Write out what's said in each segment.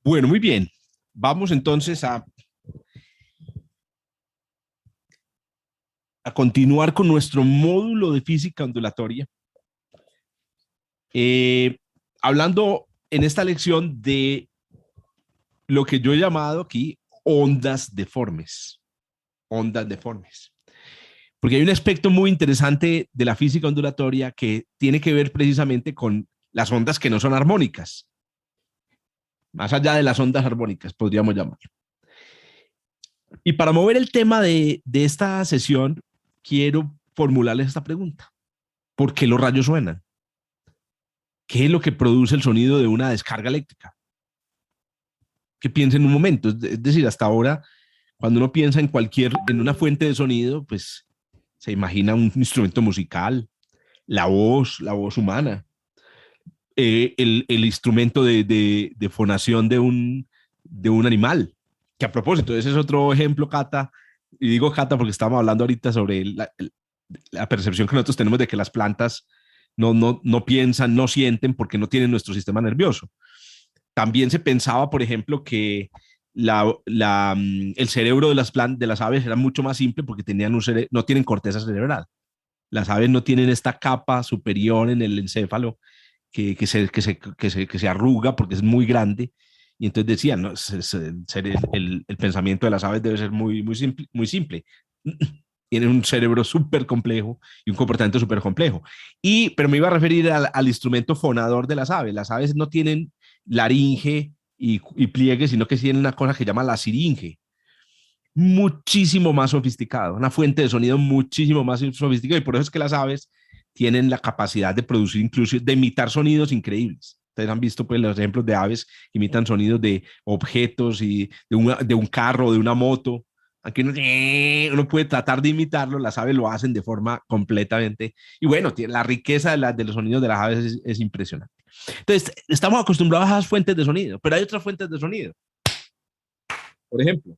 Bueno, muy bien. Vamos entonces a continuar con nuestro módulo de física ondulatoria, hablando en esta lección de lo que yo he llamado aquí ondas deformes. Ondas deformes. Porque hay un aspecto muy interesante de la física ondulatoria que tiene que ver precisamente con las ondas que no son armónicas. Más allá de las ondas armónicas, podríamos llamarlo. Y para mover el tema de esta sesión, quiero formularles esta pregunta. ¿Por qué los rayos suenan? ¿Qué es lo que produce el sonido de una descarga eléctrica? Que piensen un momento. Es decir, hasta ahora, cuando uno piensa en una fuente de sonido, pues se imagina un instrumento musical, la voz humana, el instrumento de fonación de un animal. Que a propósito, ese es otro ejemplo, Cata, y digo Cata porque estábamos hablando ahorita sobre la percepción que nosotros tenemos de que las plantas no piensan, no sienten porque no tienen nuestro sistema nervioso. También se pensaba, por ejemplo, que el cerebro de las aves era mucho más simple porque no tienen corteza cerebral. Las aves no tienen esta capa superior en el encéfalo que se arruga porque es muy grande. Y entonces decían, ¿no? El pensamiento de las aves debe ser muy simple, muy simple. Tienen un cerebro súper complejo y un comportamiento súper complejo. Pero me iba a referir al instrumento fonador de las aves. Las aves no tienen laringe y pliegue, sino que tienen una cosa que se llama la siringe, muchísimo más sofisticado, una fuente de sonido muchísimo más sofisticada, y por eso es que las aves tienen la capacidad de producir, incluso de imitar sonidos increíbles. Ustedes han visto pues los ejemplos de aves que imitan sonidos de objetos y de un carro, de una moto. Aquí uno puede tratar de imitarlo, las aves lo hacen de forma completamente. Y bueno, la riqueza de los sonidos de las aves es impresionante. Entonces, estamos acostumbrados a esas fuentes de sonido, pero hay otras fuentes de sonido. Por ejemplo,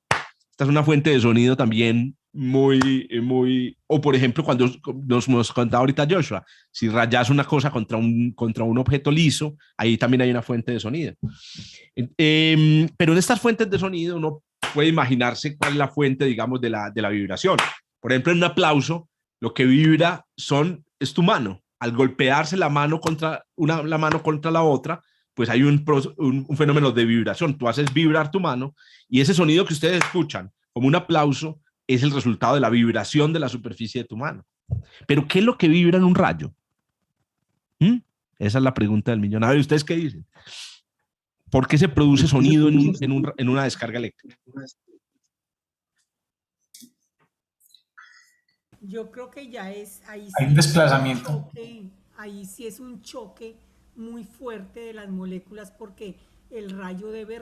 esta es una fuente de sonido también o por ejemplo, cuando nos contaba ahorita Joshua, si rayas una cosa contra un objeto liso, ahí también hay una fuente de sonido. Pero en estas fuentes de sonido uno puede imaginarse cuál es la fuente, digamos, de la vibración. Por ejemplo, en un aplauso, lo que vibra es tu mano. Al golpearse la mano contra la otra, pues hay un fenómeno de vibración. Tú haces vibrar tu mano y ese sonido que ustedes escuchan como un aplauso es el resultado de la vibración de la superficie de tu mano. Pero ¿qué es lo que vibra en un rayo? Esa es la pregunta del millón. A ver, ¿ustedes qué dicen? ¿Por qué se produce sonido en una descarga eléctrica? Yo creo que ya es ahí Hay sí un desplazamiento. ahí sí es un choque muy fuerte de las moléculas porque el rayo debe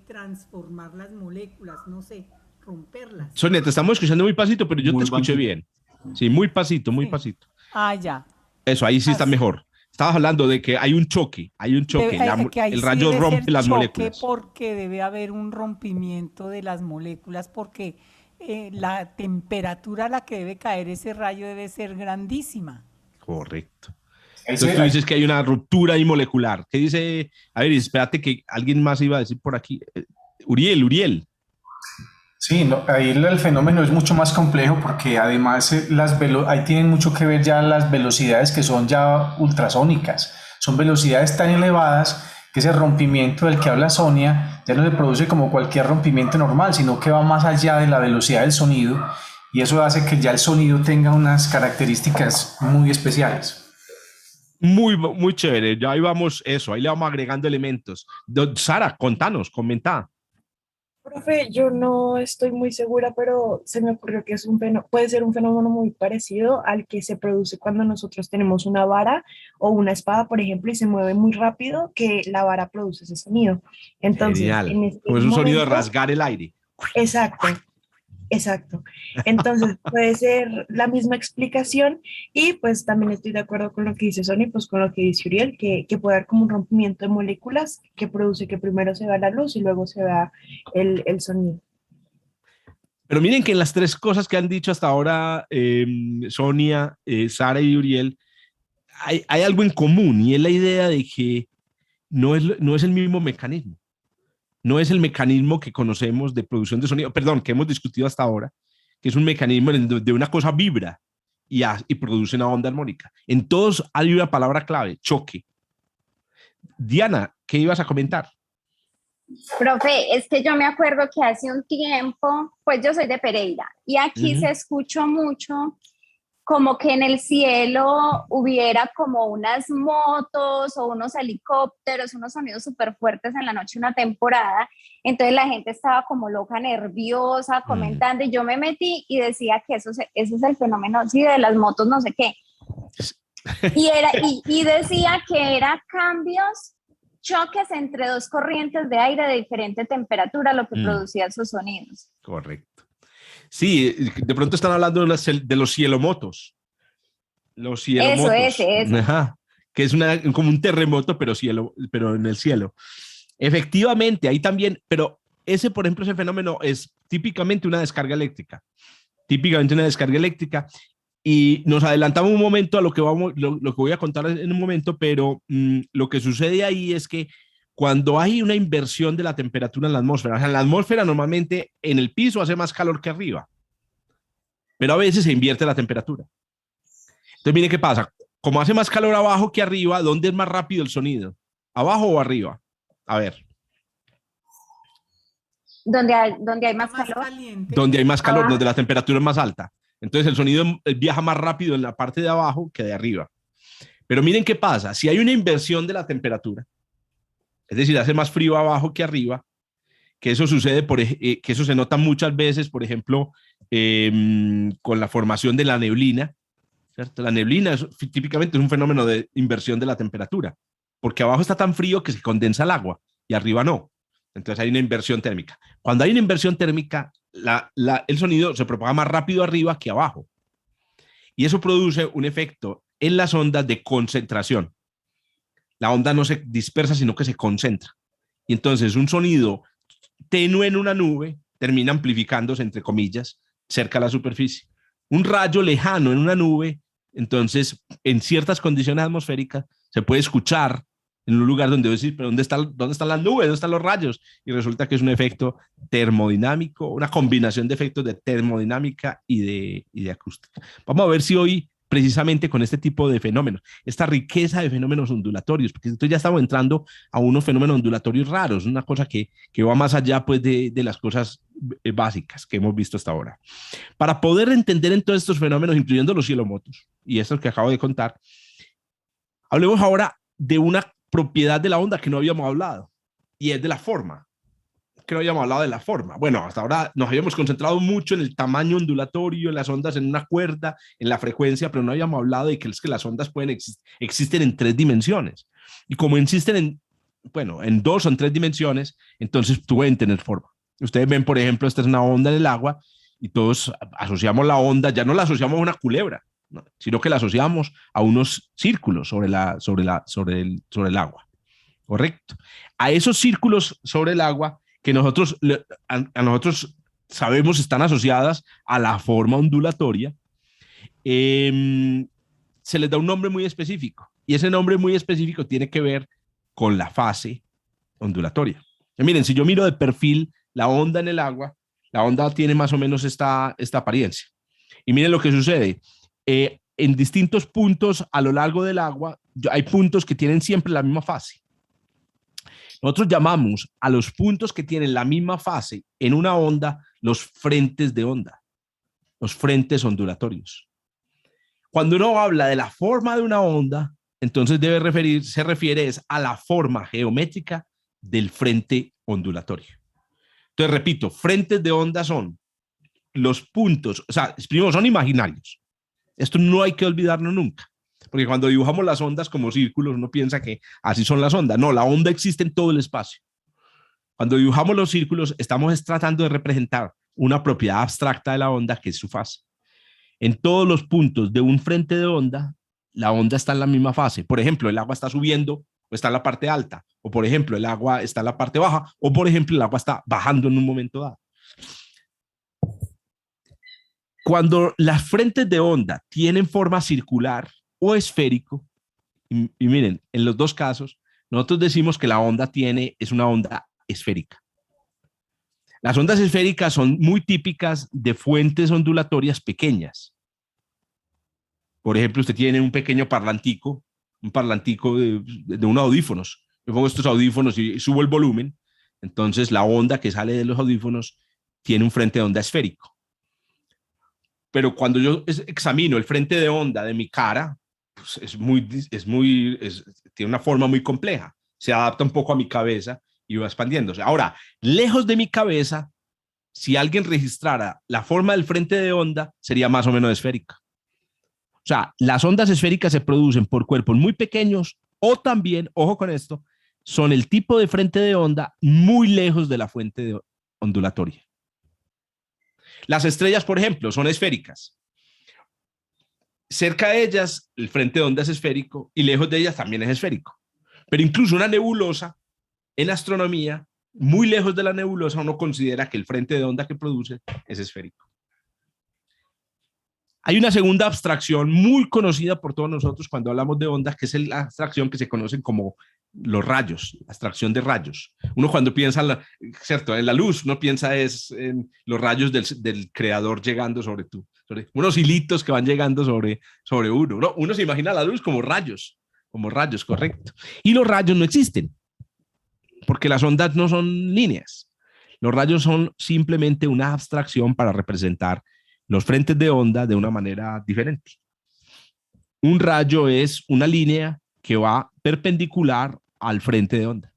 transformar las moléculas, no sé, romperlas. Sonia, te estamos escuchando muy pasito, pero yo te escuché bien. Sí, muy pasito, muy pasito. Ah, ya. Eso, ahí sí está mejor. Estabas hablando de que hay un choque. Que ahí el sí rayo debe rompe ser las choque moléculas. porque debe haber un rompimiento de las moléculas porque la temperatura a la que debe caer ese rayo debe ser grandísima. Correcto. Entonces tú dices que hay una ruptura ahí molecular. ¿Qué dice? A ver, espérate que alguien más iba a decir por aquí. Uriel. Sí, no, ahí el fenómeno es mucho más complejo porque además ahí tienen mucho que ver ya las velocidades que son ya ultrasónicas. Son velocidades tan elevadas que ese rompimiento del que habla Sonia ya no se produce como cualquier rompimiento normal, sino que va más allá de la velocidad del sonido y eso hace que ya el sonido tenga unas características muy especiales. Muy chévere. Ya ahí vamos, eso, ahí le vamos agregando elementos. Sara, contanos, comenta. Profe, yo no estoy muy segura, pero se me ocurrió que es puede ser un fenómeno muy parecido al que se produce cuando nosotros tenemos una vara o una espada, por ejemplo, y se mueve muy rápido, que la vara produce ese sonido. Entonces, Genial. en este Como es un sonido de momento, rasgar el aire. exacto, exacto. Entonces, puede ser la misma explicación y pues también estoy de acuerdo con lo que dice Sony, pues con lo que dice Uriel, que puede haber como un rompimiento de moléculas que produce que primero se vea la luz y luego se vea el sonido. Pero miren que en las tres cosas que han dicho hasta ahora Sonia, Sara y Uriel, hay algo en común y es la idea de que no es el mismo mecanismo. No es el mecanismo que conocemos de producción de sonido, perdón, que hemos discutido hasta ahora, que es un mecanismo de una cosa vibra y produce una onda armónica. En todos hay una palabra clave, choque. Diana, ¿qué ibas a comentar? Profe, es que yo me acuerdo que hace un tiempo, pues yo soy de Pereira y aquí se escuchó mucho como que en el cielo hubiera como unas motos o unos helicópteros, unos sonidos súper fuertes en la noche, una temporada. Entonces la gente estaba como loca, nerviosa, comentando, y yo me metí y decía que eso es el fenómeno, sí, de las motos, no sé qué. Y decía que era cambios, choques entre dos corrientes de aire de diferente temperatura, lo que producía esos sonidos. Correcto. Sí, de pronto están hablando de los cielomotos. Los cielomotos. Eso. Ajá, que es como un terremoto, pero en el cielo. Efectivamente, ahí también, pero ese, por ejemplo, ese fenómeno es típicamente una descarga eléctrica. Y nos adelantamos un momento a lo que voy a contar en un momento, pero lo que sucede ahí es que cuando hay una inversión de la temperatura en la atmósfera, o sea, en la atmósfera normalmente en el piso hace más calor que arriba, pero a veces se invierte la temperatura. Entonces, miren qué pasa. Como hace más calor abajo que arriba, ¿dónde es más rápido el sonido? ¿Abajo o arriba? A ver. Donde hay más calor. Caliente. Donde hay más calor, donde la temperatura es más alta. Entonces el sonido viaja más rápido en la parte de abajo que de arriba. Pero miren qué pasa. Si hay una inversión de la temperatura, es decir, hace más frío abajo que arriba, que eso sucede, que eso se nota muchas veces, por ejemplo, con la formación de la neblina, ¿cierto? La neblina típicamente es un fenómeno de inversión de la temperatura, porque abajo está tan frío que se condensa el agua y arriba no. Entonces hay una inversión térmica. Cuando hay una inversión térmica, el sonido se propaga más rápido arriba que abajo. Y eso produce un efecto en las ondas de concentración. La onda no se dispersa, sino que se concentra. Y entonces un sonido tenue en una nube termina amplificándose, entre comillas, cerca a la superficie. Un rayo lejano en una nube, entonces, en ciertas condiciones atmosféricas, se puede escuchar en un lugar donde decir, pero ¿dónde están las nubes? ¿Dónde están los rayos? Y resulta que es un efecto termodinámico, una combinación de efectos de termodinámica y de acústica. Vamos a ver si hoy, precisamente con este tipo de fenómenos, esta riqueza de fenómenos ondulatorios, porque entonces ya estamos entrando a unos fenómenos ondulatorios raros, una cosa que va más allá pues, de las cosas básicas que hemos visto hasta ahora. Para poder entender en todos estos fenómenos, incluyendo los cielomotos, y estos que acabo de contar, hablemos ahora de una propiedad de la onda que no habíamos hablado, y es de la forma. Que no habíamos hablado de la forma. Bueno, hasta ahora nos habíamos concentrado mucho en el tamaño ondulatorio, en las ondas en una cuerda, en la frecuencia, pero no habíamos hablado de que las ondas existen en 3 dimensiones. Y como existen en 2 o en 3 dimensiones, entonces pueden tener forma. Ustedes ven, por ejemplo, esta es una onda en el agua y todos asociamos la onda, ya no la asociamos a una culebra, ¿no? Sino que la asociamos a unos círculos sobre el agua. Correcto. A esos círculos sobre el agua que nosotros sabemos están asociadas a la forma ondulatoria, se les da un nombre muy específico. Y ese nombre muy específico tiene que ver con la fase ondulatoria. Y miren, si yo miro de perfil la onda en el agua, la onda tiene más o menos esta apariencia. Y miren lo que sucede. En distintos puntos a lo largo del agua, hay puntos que tienen siempre la misma fase. Nosotros llamamos a los puntos que tienen la misma fase en una onda los frentes de onda, los frentes ondulatorios. Cuando uno habla de la forma de una onda, entonces se refiere a la forma geométrica del frente ondulatorio. Entonces, repito, frentes de onda son los puntos, o sea, primero son imaginarios. Esto no hay que olvidarlo nunca. Porque cuando dibujamos las ondas como círculos, uno piensa que así son las ondas. No, la onda existe en todo el espacio. Cuando dibujamos los círculos, estamos tratando de representar una propiedad abstracta de la onda, que es su fase. En todos los puntos de un frente de onda, la onda está en la misma fase. Por ejemplo, el agua está subiendo o está en la parte alta. O por ejemplo, el agua está en la parte baja. O por ejemplo, el agua está bajando en un momento dado. Cuando las frentes de onda tienen forma circular o esférico, y miren, en los dos casos, nosotros decimos que la onda es una onda esférica. Las ondas esféricas son muy típicas de fuentes ondulatorias pequeñas. Por ejemplo, usted tiene un pequeño parlantico, de unos audífonos. Yo pongo estos audífonos y subo el volumen, entonces la onda que sale de los audífonos tiene un frente de onda esférico. Pero cuando yo examino el frente de onda de mi cara, pues tiene una forma muy compleja. Se adapta un poco a mi cabeza y va expandiéndose. Ahora, lejos de mi cabeza, si alguien registrara la forma del frente de onda, sería más o menos esférica. O sea, las ondas esféricas se producen por cuerpos muy pequeños o también, ojo con esto, son el tipo de frente de onda muy lejos de la fuente ondulatoria. Las estrellas, por ejemplo, son esféricas. Cerca de ellas, el frente de onda es esférico y lejos de ellas también es esférico. Pero incluso una nebulosa, en astronomía, muy lejos de la nebulosa, uno considera que el frente de onda que produce es esférico. Hay una segunda abstracción muy conocida por todos nosotros cuando hablamos de ondas, que es la abstracción que se conoce como los rayos, la abstracción de rayos. Uno cuando piensa, ¿cierto?, en la luz, uno piensa en los rayos del creador llegando sobre unos hilitos que van llegando sobre uno. Uno se imagina la luz como rayos, correcto. Y los rayos no existen, porque las ondas no son líneas. Los rayos son simplemente una abstracción para representar los frentes de onda de una manera diferente. Un rayo es una línea que va perpendicular al frente de onda.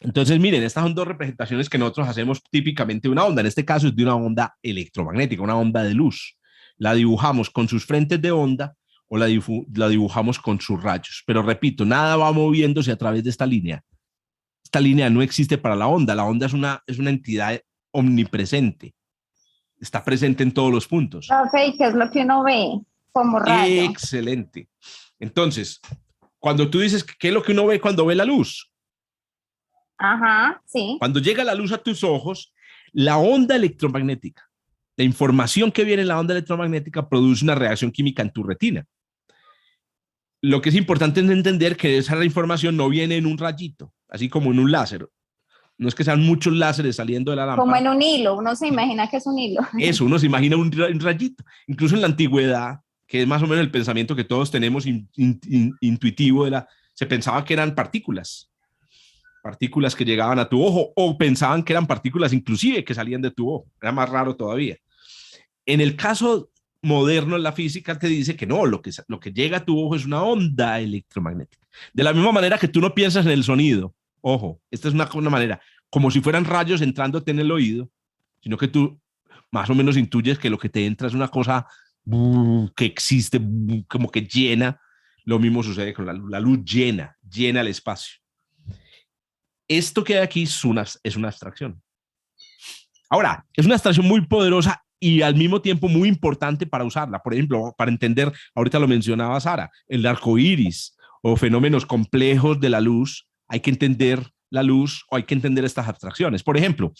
Entonces, miren, estas son dos representaciones que nosotros hacemos típicamente de una onda. En este caso es de una onda electromagnética, una onda de luz. La dibujamos con sus frentes de onda o la dibujamos con sus rayos. Pero repito, nada va moviéndose a través de esta línea. Esta línea no existe para la onda. La onda es una entidad omnipresente. Está presente en todos los puntos. Profe, ¿qué es lo que uno ve como rayo? Excelente. Entonces, cuando tú dices, ¿qué es lo que uno ve cuando ve la luz? Ajá, sí. Cuando llega la luz a tus ojos, la onda electromagnética, la información que viene en la onda electromagnética produce una reacción química en tu retina. Lo que es importante es entender que esa información no viene en un rayito, así como en un láser. No es que sean muchos láseres saliendo de la lámpara. Como en un hilo, uno se imagina que es un hilo. Eso, uno se imagina un rayito. Incluso en la antigüedad, que es más o menos el pensamiento que todos tenemos intuitivo, se pensaba que eran partículas que llegaban a tu ojo, o pensaban que eran partículas inclusive que salían de tu ojo. Era más raro todavía. En el caso moderno, la física te dice que no, lo que llega a tu ojo es una onda electromagnética. De la misma manera que tú no piensas en el sonido. Ojo, esta es una manera, como si fueran rayos entrándote en el oído, sino que tú más o menos intuyes que lo que te entra es una cosa que existe, como que llena. Lo mismo sucede con la luz. La luz llena el espacio. Esto que hay aquí es una abstracción. Ahora, es una abstracción muy poderosa y al mismo tiempo muy importante para usarla. Por ejemplo, para entender, ahorita lo mencionaba Sara, el arco iris o fenómenos complejos de la luz. Hay que entender la luz o hay que entender estas abstracciones. Por ejemplo,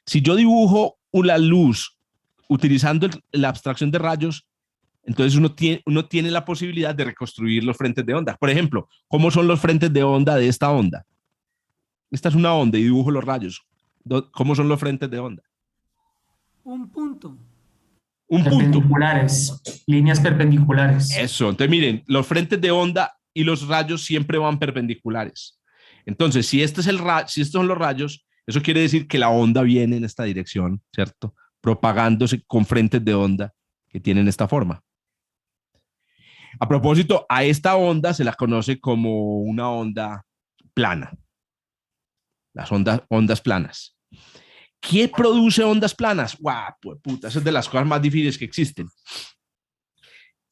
si yo dibujo una luz utilizando la abstracción de rayos, entonces uno tiene la posibilidad de reconstruir los frentes de onda. Por ejemplo, ¿cómo son los frentes de onda de esta onda? Esta es una onda y dibujo los rayos. ¿Cómo son los frentes de onda? Un punto. Un punto. Perpendiculares, líneas perpendiculares. Eso, entonces miren, los frentes de onda y los rayos siempre van perpendiculares. Entonces, si estos son los rayos, eso quiere decir que la onda viene en esta dirección, ¿cierto? Propagándose con frentes de onda que tienen esta forma. A propósito, a esta onda se la conoce como una onda plana. Las ondas planas. ¿Qué produce ondas planas? ¡Guau! Pues puta, esa es de las cosas más difíciles que existen.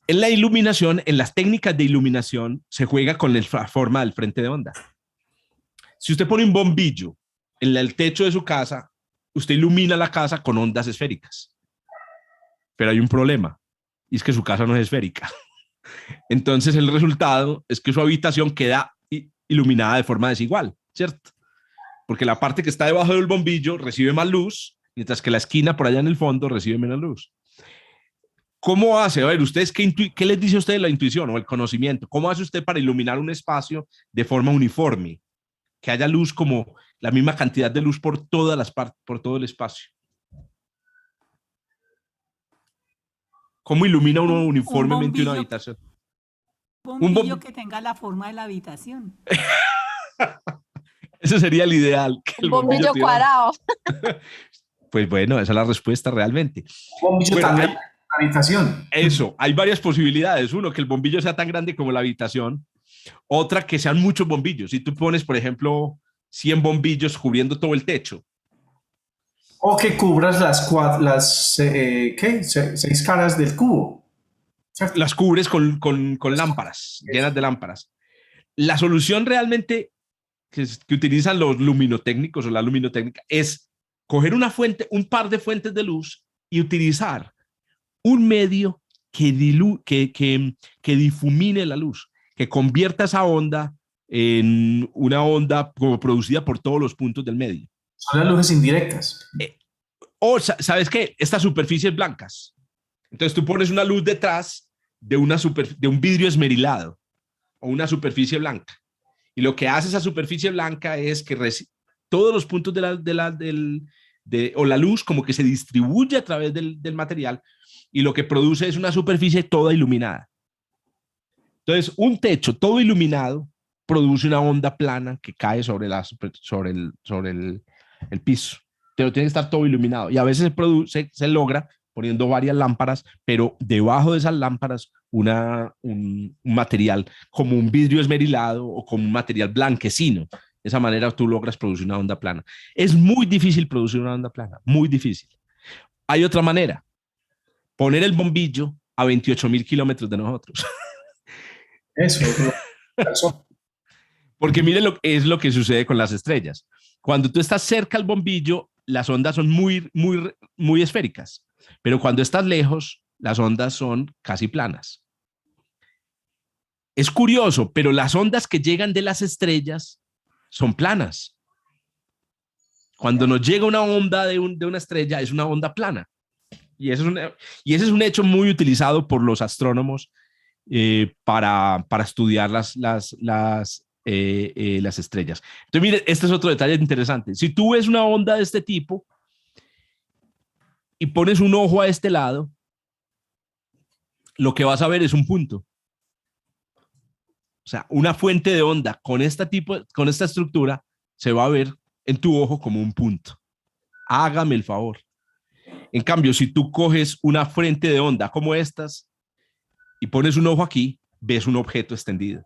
En la iluminación, en las técnicas de iluminación, se juega con la forma del frente de onda. Si usted pone un bombillo en el techo de su casa, usted ilumina la casa con ondas esféricas. Pero hay un problema, y es que su casa no es esférica. Entonces el resultado es que su habitación queda iluminada de forma desigual, ¿cierto? Porque la parte que está debajo del bombillo recibe más luz, mientras que la esquina por allá en el fondo recibe menos luz. ¿Cómo hace? A ver, ¿ustedes qué les dice a ustedes la intuición o el conocimiento? ¿Cómo hace usted para iluminar un espacio de forma uniforme? Que haya luz como la misma cantidad de luz por todas las partes, por todo el espacio. ¿Cómo ilumina uno uniformemente una habitación? Un bombillo que tenga la forma de la habitación. Ese sería el ideal. Que el bombillo tuviera... cuadrado. Pues bueno, esa es la respuesta realmente. Bombillo Bueno, tan grande como la habitación. Eso, hay varias posibilidades. Uno, que el bombillo sea tan grande como la habitación. Otra, que sean muchos bombillos. Si tú pones, por ejemplo, 100 bombillos cubriendo todo el techo. O que cubras seis caras del cubo. Las cubres con lámparas, llenas de lámparas. La solución realmente que utilizan los luminotécnicos o la luminotécnica es coger una fuente, un par de fuentes de luz y utilizar un medio que difumine la luz, que convierta esa onda en una onda como producida por todos los puntos del medio. Son las luces indirectas. O, ¿sabes qué? Estas superficies blancas. Entonces tú pones una luz detrás de un vidrio esmerilado o una superficie blanca. Y lo que hace esa superficie blanca es que todos los puntos o la luz como que se distribuye a través del material y lo que produce es una superficie toda iluminada. Entonces, un techo todo iluminado produce una onda plana que cae sobre el piso. Pero tiene que estar todo iluminado y a veces se logra poniendo varias lámparas, pero debajo de esas lámparas un material como un vidrio esmerilado o como un material blanquecino. De esa manera tú logras producir una onda plana. Es muy difícil producir una onda plana, muy difícil. Hay otra manera, poner el bombillo a 28.000 kilómetros de nosotros. Eso. Porque mire es lo que sucede con las estrellas. Cuando tú estás cerca al bombillo, las ondas son muy, muy, muy esféricas. Pero cuando estás lejos, las ondas son casi planas. Es curioso, pero las ondas que llegan de las estrellas son planas. Cuando nos llega una onda de una estrella, es una onda plana. Y ese es un hecho muy utilizado por los astrónomos para estudiar las estrellas. Entonces, mire, este es otro detalle interesante. Si tú ves una onda de este tipo y pones un ojo a este lado, lo que vas a ver es un punto. O sea, una fuente de onda con esta estructura se va a ver en tu ojo como un punto. Hágame el favor. En cambio, si tú coges una fuente de onda como estas y pones un ojo aquí, ves un objeto extendido.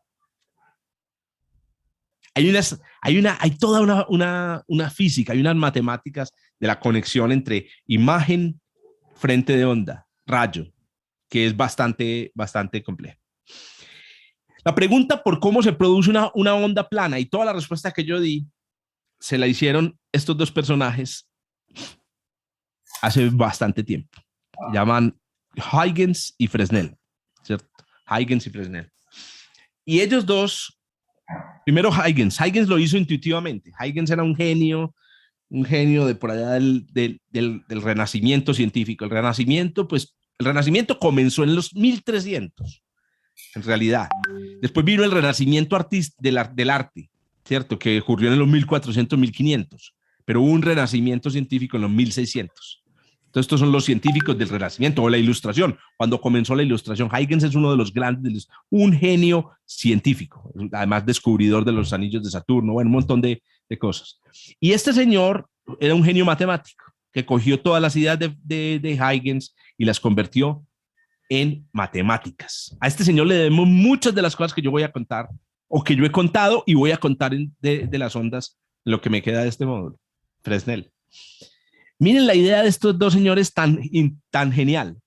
Hay toda una física, hay unas matemáticas de la conexión entre imagen, frente de onda, rayo, que es bastante complejo. La pregunta por cómo se produce una onda plana y toda la respuesta que yo di se la hicieron estos dos personajes hace bastante tiempo. Se llaman Huygens y Fresnel, ¿cierto? Huygens y Fresnel. Y ellos dos, primero Huygens lo hizo intuitivamente. Huygens era un genio de por allá del Renacimiento científico. El Renacimiento comenzó en los 1300, en realidad. Después vino el Renacimiento del arte, ¿cierto? Que ocurrió en los 1400, 1500, pero hubo un renacimiento científico en los 1600. Entonces, estos son los científicos del Renacimiento o la Ilustración. Cuando comenzó la Ilustración, Huygens es uno de los grandes, un genio científico, además descubridor de los anillos de Saturno, bueno, un montón de cosas. Y este señor era un genio matemático que cogió todas las ideas de Huygens y las convirtió en matemáticas. A este señor le debemos muchas de las cosas que yo voy a contar o que yo he contado y voy a contar de las ondas, lo que me queda de este módulo. Fresnel. Miren la idea de estos dos señores tan genial.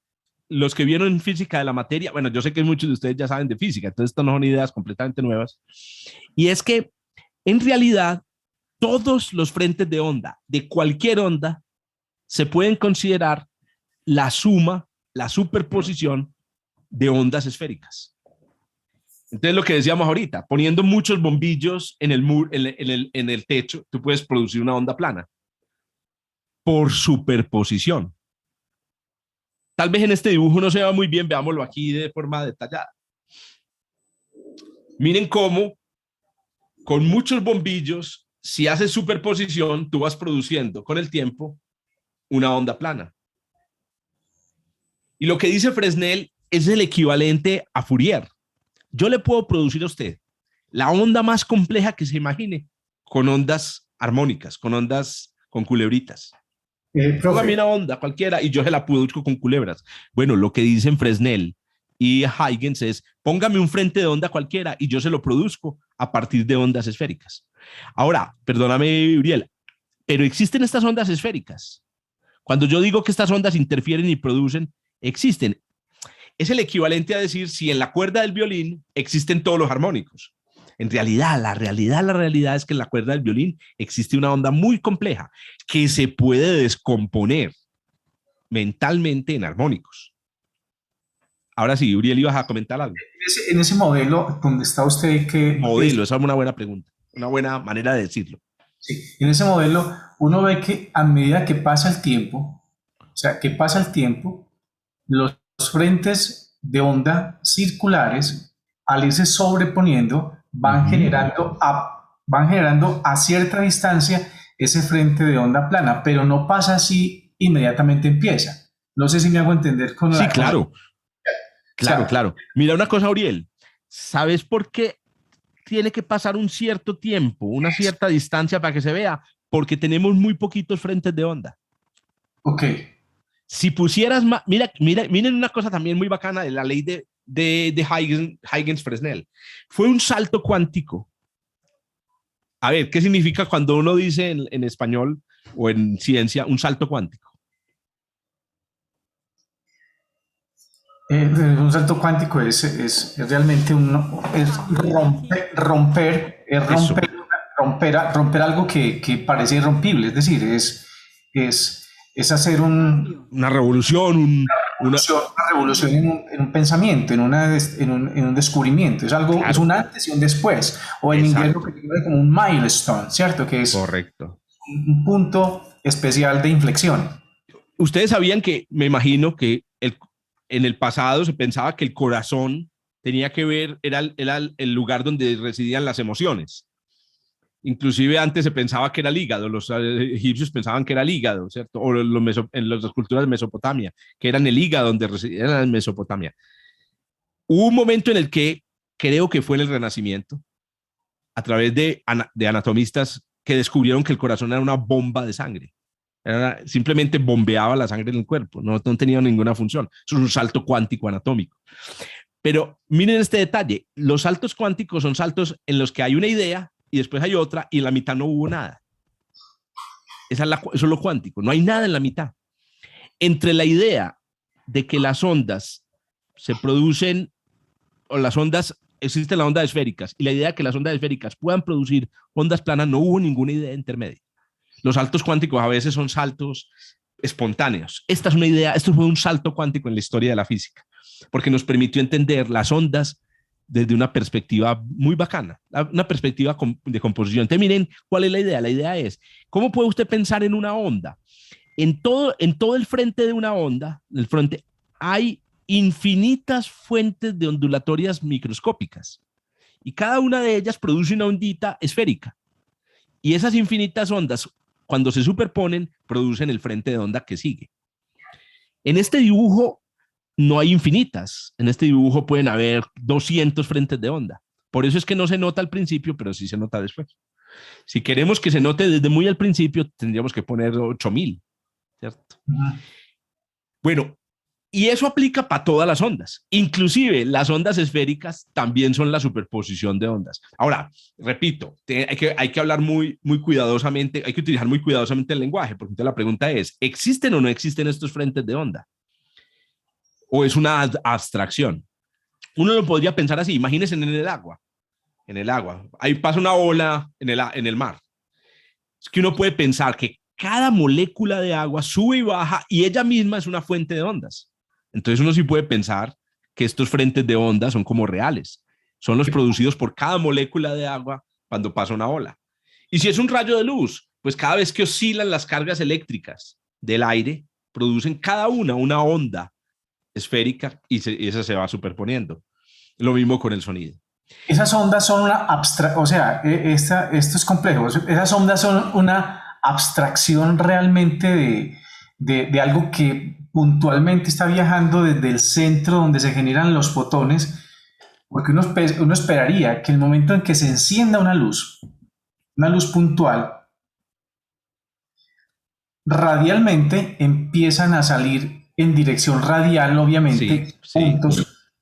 Los que vieron física de la materia, bueno, yo sé que muchos de ustedes ya saben de física, entonces estas no son ideas completamente nuevas. Y es que, en realidad, todos los frentes de onda, de cualquier onda, se pueden considerar la suma, la superposición de ondas esféricas. Entonces, lo que decíamos ahorita, poniendo muchos bombillos en el techo, tú puedes producir una onda plana por superposición. Tal vez en este dibujo no se vea muy bien, veámoslo aquí de forma detallada. Miren cómo con muchos bombillos, si haces superposición, tú vas produciendo con el tiempo una onda plana. Y lo que dice Fresnel es el equivalente a Fourier. Yo le puedo producir a usted la onda más compleja que se imagine con ondas armónicas, con culebritas. Póngame Profe, una onda cualquiera y yo se la produzco con culebras. Bueno, lo que dicen Fresnel y Huygens es, póngame un frente de onda cualquiera y yo se lo produzco a partir de ondas esféricas. Ahora, perdóname, Uriel, pero existen estas ondas esféricas. Cuando yo digo que estas ondas interfieren y producen, existen. Es el equivalente a decir si en la cuerda del violín existen todos los armónicos. En realidad, la realidad es que en la cuerda del violín existe una onda muy compleja que se puede descomponer mentalmente en armónicos. Ahora sí, Uriel, ibas a comentar algo. en ese modelo donde está usted, Modelo, esa es una buena pregunta, una buena manera de decirlo. sí, en ese modelo uno ve que a medida que pasa el tiempo, o sea, que pasa el tiempo, los frentes de onda circulares, al irse sobreponiendo, van generando a cierta distancia ese frente de onda plana, pero no pasa así inmediatamente empieza. No sé si me hago entender con Sí, la... claro, sea, claro. Mira una cosa, Uriel, ¿sabes por qué tiene que pasar un cierto tiempo, una cierta distancia para que se vea? Porque tenemos muy poquitos frentes de onda. Ok. Si pusieras más, miren una cosa también muy bacana de la ley de Huygens-Fresnel. Fue un salto cuántico. A ver, ¿qué significa cuando uno dice en español o en ciencia un salto cuántico? Un salto cuántico es realmente Eso, romper algo que parece irrompible, es decir, es hacer una revolución, una, una revolución en un pensamiento, en un descubrimiento, es algo, es claro, un antes y un después, o en inglés lo exacto, que se llama como un milestone, ¿cierto? Que es correcto. un punto especial de inflexión. Ustedes sabían que, me imagino que en el pasado se pensaba que el corazón tenía que ver, era el lugar donde residían las emociones. Inclusive antes se pensaba que era el hígado, los egipcios pensaban que era el hígado, ¿cierto? O en las culturas de Mesopotamia, que eran el hígado donde residían en Mesopotamia. Hubo un momento en el que creo que fue en el Renacimiento, a través de anatomistas que descubrieron que el corazón era una bomba de sangre. Simplemente bombeaba la sangre en el cuerpo, no tenía ninguna función. Eso es un salto cuántico anatómico. Pero miren este detalle, los saltos cuánticos son saltos en los que hay una idea y después hay otra y en la mitad no hubo nada. Eso es lo cuántico, no hay nada en la mitad. Entre la idea de que las ondas se producen, o las ondas, existen las ondas esféricas, y la idea de que las ondas esféricas puedan producir ondas planas, no hubo ninguna idea intermedia. Los saltos cuánticos a veces son saltos espontáneos. Esta es una idea, esto fue un salto cuántico en la historia de la física, porque nos permitió entender las ondas desde una perspectiva muy bacana, una perspectiva de composición. Entonces, miren cuál es la idea. La idea es, ¿cómo puede usted pensar en una onda? En todo el frente de una onda, el frente, hay infinitas fuentes de ondulatorias microscópicas y cada una de ellas produce una ondita esférica. Y esas infinitas ondas, cuando se superponen, producen el frente de onda que sigue. En este dibujo no hay infinitas. En este dibujo pueden haber 200 frentes de onda. Por eso es que no se nota al principio, pero sí se nota después. Si queremos que se note desde muy al principio, tendríamos que poner 8000, ¿cierto? Bueno, y eso aplica para todas las ondas. Inclusive las ondas esféricas también son la superposición de ondas. Ahora, repito, hay que hablar muy cuidadosamente, hay que utilizar muy cuidadosamente el lenguaje, porque entonces la pregunta es, ¿existen o no existen estos frentes de onda? ¿O es una abstracción? Uno lo podría pensar así, imagínense en el agua. En el agua, ahí pasa una ola en el mar. Es que uno puede pensar que cada molécula de agua sube y baja y ella misma es una fuente de ondas. Entonces uno sí puede pensar que estos frentes de ondas son como reales. Son los producidos por cada molécula de agua cuando pasa una ola. Y si es un rayo de luz, pues cada vez que oscilan las cargas eléctricas del aire, producen cada una onda esférica y esa se va superponiendo. Lo mismo con el sonido. Esas ondas son una abstracción, o sea, esto es complejo. Esas ondas son una abstracción realmente de algo que puntualmente está viajando desde el centro donde se generan los fotones, porque uno esperaría que el momento en que se encienda una luz puntual, radialmente empiezan a salir en dirección radial, obviamente, Sí.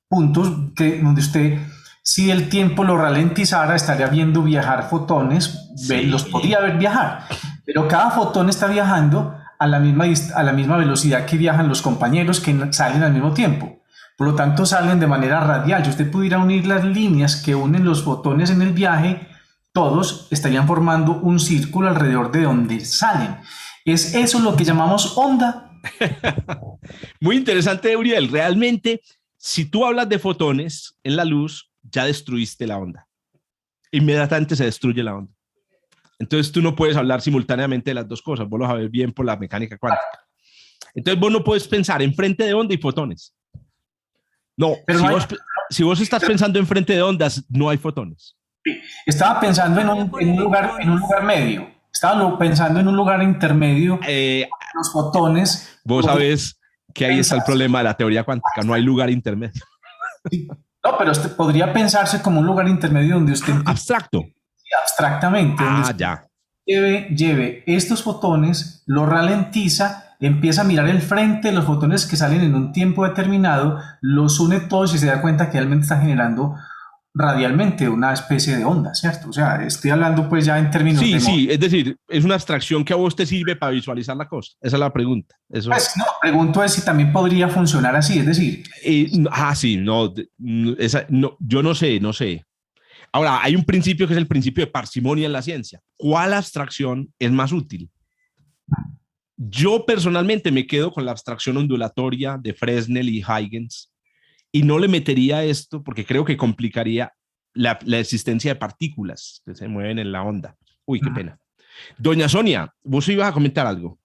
puntos donde usted, si el tiempo lo ralentizara, estaría viendo viajar fotones, Sí. los podría ver viajar, pero cada fotón está viajando a la misma velocidad que viajan los compañeros que salen al mismo tiempo. Por lo tanto, salen de manera radial. Si usted pudiera unir las líneas que unen los fotones en el viaje, todos estarían formando un círculo alrededor de donde salen. ¿Es eso lo que llamamos onda? Muy interesante, Uriel. Realmente, si tú hablas de fotones en la luz, ya destruiste la onda. Inmediatamente se destruye la onda. Entonces tú no puedes hablar simultáneamente de las dos cosas. Vos lo sabes bien por la mecánica cuántica. Entonces vos no puedes pensar en frente de onda y fotones. No, Pero si vos estás pensando en frente de ondas, no hay fotones. Estaba pensando en un lugar medio. Estaba pensando en un lugar intermedio. Los fotones. Vos sabés que ahí está el problema de la teoría cuántica. No hay lugar intermedio. No, pero podría pensarse como un lugar intermedio donde usted... Abstracto. Abstractamente. Ya. Lleve estos fotones, lo ralentiza, empieza a mirar el frente de los fotones que salen en un tiempo determinado, los une todos y se da cuenta que realmente está generando radialmente una especie de onda, ¿cierto? O sea, estoy hablando pues ya en términos de... Sí, es decir, es una abstracción que a vos te sirve para visualizar la cosa. Esa es la pregunta. Eso. Pues no, pregunto es si también podría funcionar así, es decir... Sí, yo no sé. Ahora, hay un principio que es el principio de parsimonia en la ciencia. ¿Cuál abstracción es más útil? Yo personalmente me quedo con la abstracción ondulatoria de Fresnel y Huygens y no le metería esto porque creo que complicaría la existencia de partículas que se mueven en la onda. Uy, qué pena. Doña Sonia, vos ibas a comentar algo.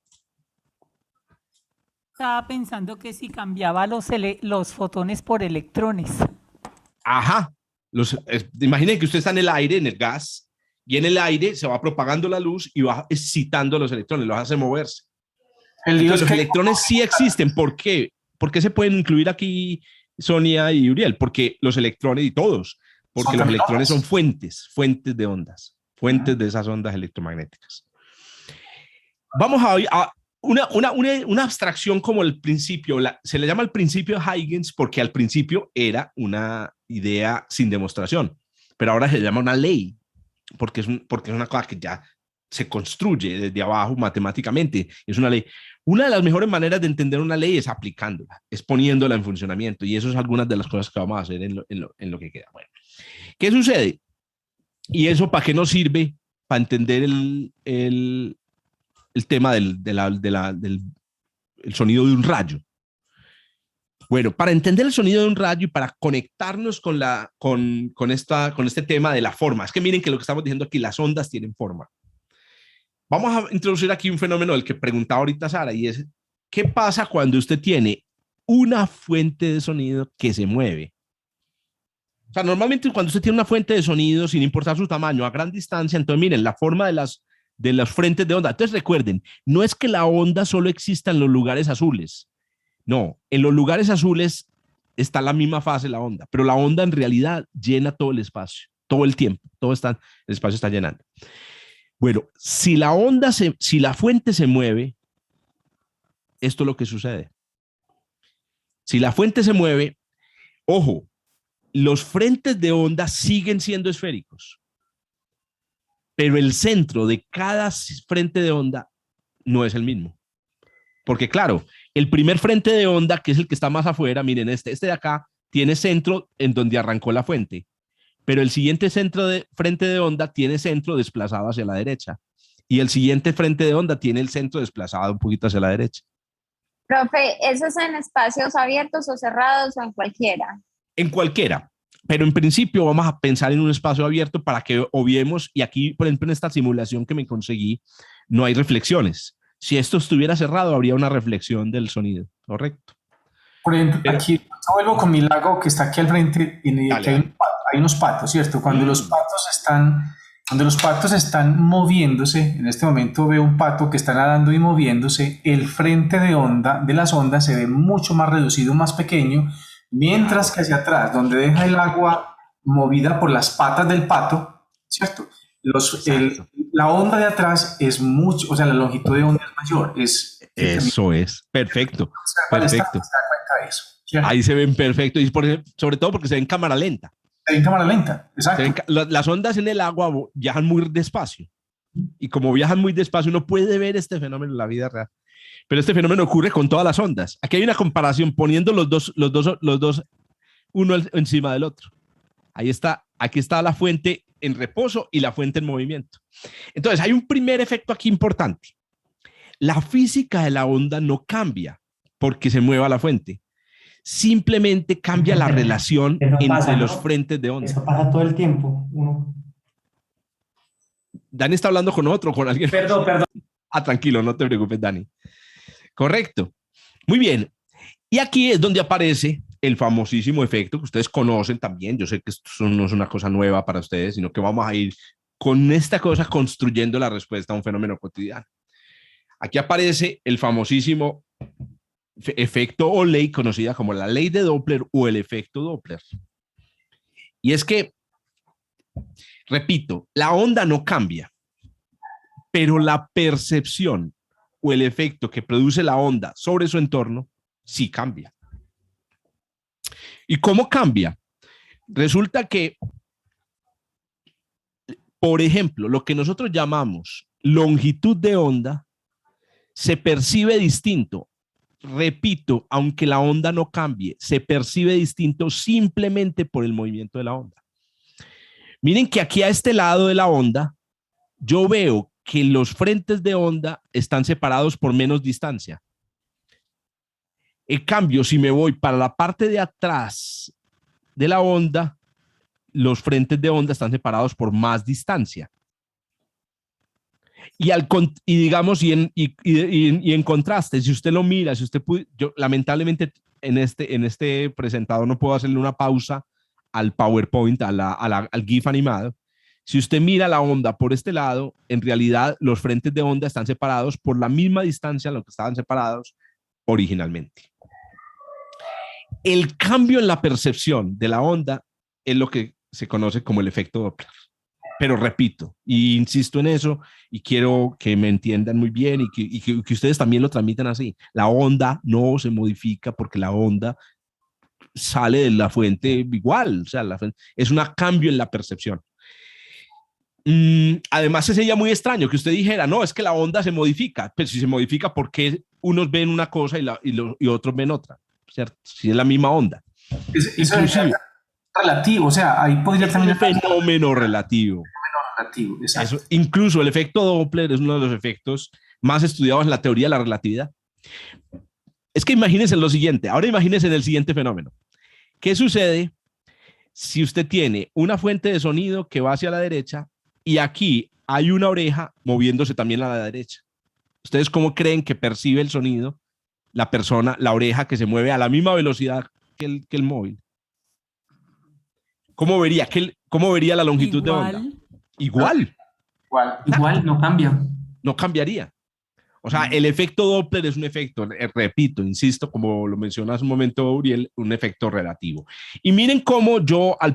Estaba pensando que si cambiaba los fotones por electrones. Ajá. Imaginen que usted está en el aire, en el gas, y en el aire se va propagando la luz y va excitando a los electrones, los hace moverse. Entonces, los electrones sí existen. ¿Por qué? ¿Por qué se pueden incluir aquí Sonia y Uriel? Porque los electrones y todos, porque los electrones son fuentes de ondas, fuentes de esas ondas electromagnéticas. Vamos a una abstracción como el principio, se le llama el principio de Huygens porque al principio era una idea sin demostración, pero ahora se llama una ley porque es una cosa que ya se construye desde abajo matemáticamente, es una ley. Una de las mejores maneras de entender una ley es aplicándola, es poniéndola en funcionamiento, y eso es algunas de las cosas que vamos a hacer en lo que queda. Bueno, ¿qué sucede? ¿Y eso para qué nos sirve? Para entender el tema del sonido de un rayo. Bueno, para entender el sonido de un rayo y para conectarnos con este tema de la forma, es que miren que lo que estamos diciendo aquí, las ondas tienen forma. Vamos a introducir aquí un fenómeno del que preguntaba ahorita Sara, y es, ¿qué pasa cuando usted tiene una fuente de sonido que se mueve? O sea, normalmente cuando usted tiene una fuente de sonido, sin importar su tamaño, a gran distancia, entonces miren, la forma de las frentes de onda. Entonces recuerden, no es que la onda solo exista en los lugares azules. No, en los lugares azules está la misma fase de la onda, pero la onda en realidad llena todo el espacio, todo el tiempo, el espacio está llenando. Bueno, si la fuente se mueve, esto es lo que sucede. Si la fuente se mueve, ojo, los frentes de onda siguen siendo esféricos, pero el centro de cada frente de onda no es el mismo. Porque claro, el primer frente de onda, que es el que está más afuera, miren, este de acá, tiene centro en donde arrancó la fuente, pero el siguiente frente de onda tiene centro desplazado hacia la derecha, y el siguiente frente de onda tiene el centro desplazado un poquito hacia la derecha. Profe, ¿eso es en espacios abiertos o cerrados o en cualquiera? En cualquiera, pero en principio vamos a pensar en un espacio abierto para que obviemos, y aquí, por ejemplo, en esta simulación que me conseguí, no hay reflexiones. Si esto estuviera cerrado, habría una reflexión del sonido, ¿correcto? Por ejemplo, Pero- aquí yo vuelvo con mi lago que está aquí al frente, y Dale, aquí dale. hay unos patos, ¿cierto? Cuando los patos están moviéndose, en este momento veo un pato que está nadando y moviéndose, el frente de onda de las ondas se ve mucho más reducido, más pequeño, mientras que hacia atrás, donde deja el agua movida por las patas del pato, ¿cierto? Exacto. La onda de atrás es mucho, o sea, la longitud de onda es mayor, Eso es. Perfecto. Vale, se da Perfecto. cuenta de eso, ¿cierto? Ahí se ven perfecto. Y sobre todo porque se ven en cámara lenta. En cámara lenta, Se ven exacto. las ondas en el agua viajan muy despacio. Y como viajan muy despacio, uno puede ver este fenómeno en la vida real. Pero este fenómeno ocurre con todas las ondas. Aquí hay una comparación poniendo los dos uno encima del otro. Ahí está, aquí está la fuente en reposo y la fuente en movimiento. Entonces, hay un primer efecto aquí importante. La física de la onda no cambia porque se mueva la fuente. Simplemente cambia la relación Eso entre pasa, los ¿no? frentes de onda. Eso pasa todo el tiempo. Dani está hablando con otro, con alguien. Perdón. Ah, tranquilo, no te preocupes, Dani. Correcto. Muy bien. Y aquí es donde aparece el famosísimo efecto que ustedes conocen también. Yo sé que esto no es una cosa nueva para ustedes, sino que vamos a ir con esta cosa construyendo la respuesta a un fenómeno cotidiano. Aquí aparece el famosísimo efecto o ley conocida como la ley de Doppler o el efecto Doppler. Y es que, repito, la onda no cambia, pero la percepción o el efecto que produce la onda sobre su entorno sí cambia. ¿Y cómo cambia? Resulta que, por ejemplo, lo que nosotros llamamos longitud de onda se percibe distinto. Repito, aunque la onda no cambie, se percibe distinto simplemente por el movimiento de la onda. Miren que aquí a este lado de la onda, yo veo que los frentes de onda están separados por menos distancia. En cambio, si me voy para la parte de atrás de la onda, los frentes de onda están separados por más distancia. Y digamos, y en contraste, si usted lo mira, si usted puede, yo lamentablemente en este presentador no puedo hacerle una pausa al PowerPoint, al GIF animado. Si usted mira la onda por este lado, en realidad los frentes de onda están separados por la misma distancia en lo que estaban separados originalmente. El cambio en la percepción de la onda es lo que se conoce como el efecto Doppler. Pero repito, y insisto en eso, y quiero que me entiendan muy bien y que ustedes también lo transmitan así. La onda no se modifica porque la onda sale de la fuente igual, o sea, es un cambio en la percepción. Además, sería muy extraño que usted dijera, no, es que la onda se modifica, pero si se modifica, ¿por qué unos ven una cosa y otros ven otra? ¿Cierto? Si es la misma onda. Eso es relativo, o sea, ahí podría es también... un fenómeno relativo. Relativo, exacto. Eso, incluso el efecto Doppler es uno de los efectos más estudiados en la teoría de la relatividad. Es que imagínense lo siguiente, ahora imagínense en el siguiente fenómeno. ¿Qué sucede si usted tiene una fuente de sonido que va hacia la derecha y aquí hay una oreja moviéndose también a la derecha? ¿Ustedes cómo creen que percibe el sonido la persona, la oreja que se mueve a la misma velocidad que el móvil? ¿Cómo vería la longitud de onda? Igual. Igual, no cambia. No cambiaría. O sea, el efecto Doppler es un efecto, repito, insisto, como lo mencionó hace un momento Uriel, un efecto relativo. Y miren cómo yo al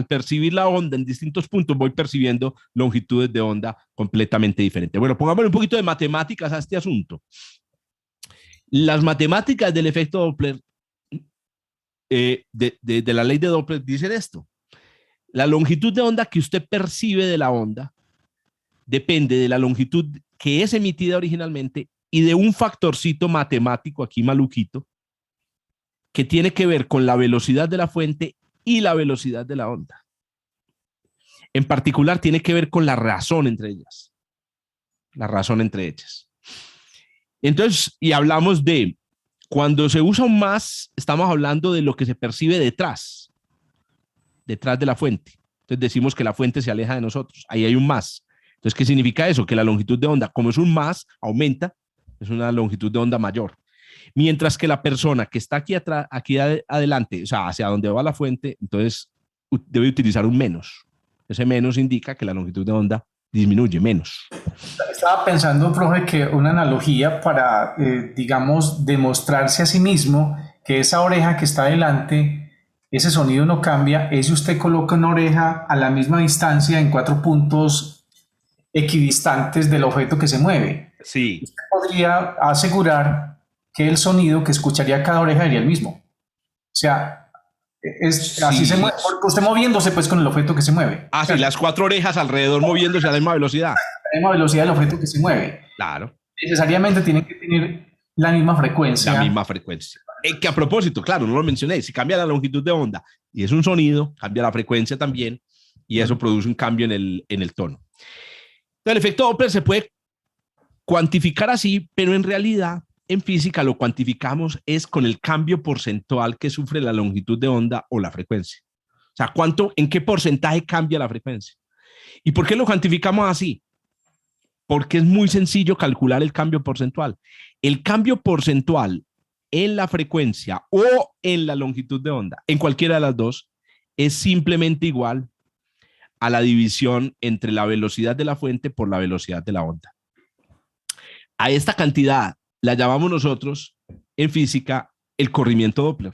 percibir la onda en distintos puntos voy percibiendo longitudes de onda completamente diferentes. Bueno, pongámosle un poquito de matemáticas a este asunto. Las matemáticas del efecto Doppler, de la ley de Doppler, dicen esto. La longitud de onda que usted percibe de la onda depende de la longitud que es emitida originalmente y de un factorcito matemático aquí maluquito que tiene que ver con la velocidad de la fuente y la velocidad de la onda. En particular tiene que ver con la razón entre ellas. La razón entre ellas. Entonces, y hablamos de cuando se usa un más, estamos hablando de lo que se percibe detrás de la fuente. Entonces decimos que la fuente se aleja de nosotros. Ahí hay un más. Entonces, ¿qué significa eso? Que la longitud de onda, como es un más, aumenta, es una longitud de onda mayor. Mientras que la persona que está aquí atrás, adelante, o sea, hacia donde va la fuente, entonces debe utilizar un menos. Ese menos indica que la longitud de onda disminuye menos. Estaba pensando, profe, que una analogía para, digamos, demostrarse a sí mismo que esa oreja que está adelante, ese sonido no cambia, es si usted coloca una oreja a la misma distancia en 4 puntos equidistantes del objeto que se mueve. Sí. Usted podría asegurar que el sonido que escucharía cada oreja sería el mismo. O sea, así se mueve, porque usted moviéndose pues con el objeto que se mueve. Ah, sí, las 4 orejas alrededor moviéndose a la misma velocidad. La misma velocidad del objeto que se mueve. Claro. Necesariamente tienen que tener la misma frecuencia. La misma frecuencia. Que a propósito, claro, no lo mencioné, si cambia la longitud de onda y es un sonido, cambia la frecuencia también y eso produce un cambio en el tono. Entonces, el efecto Doppler se puede cuantificar así, pero en realidad en física lo cuantificamos es con el cambio porcentual que sufre la longitud de onda o la frecuencia. O sea, en qué porcentaje cambia la frecuencia. ¿Y por qué lo cuantificamos así? Porque es muy sencillo calcular el cambio porcentual. El cambio porcentual en la frecuencia o en la longitud de onda, en cualquiera de las dos, es simplemente igual a la división entre la velocidad de la fuente por la velocidad de la onda. A esta cantidad la llamamos nosotros en física el corrimiento Doppler.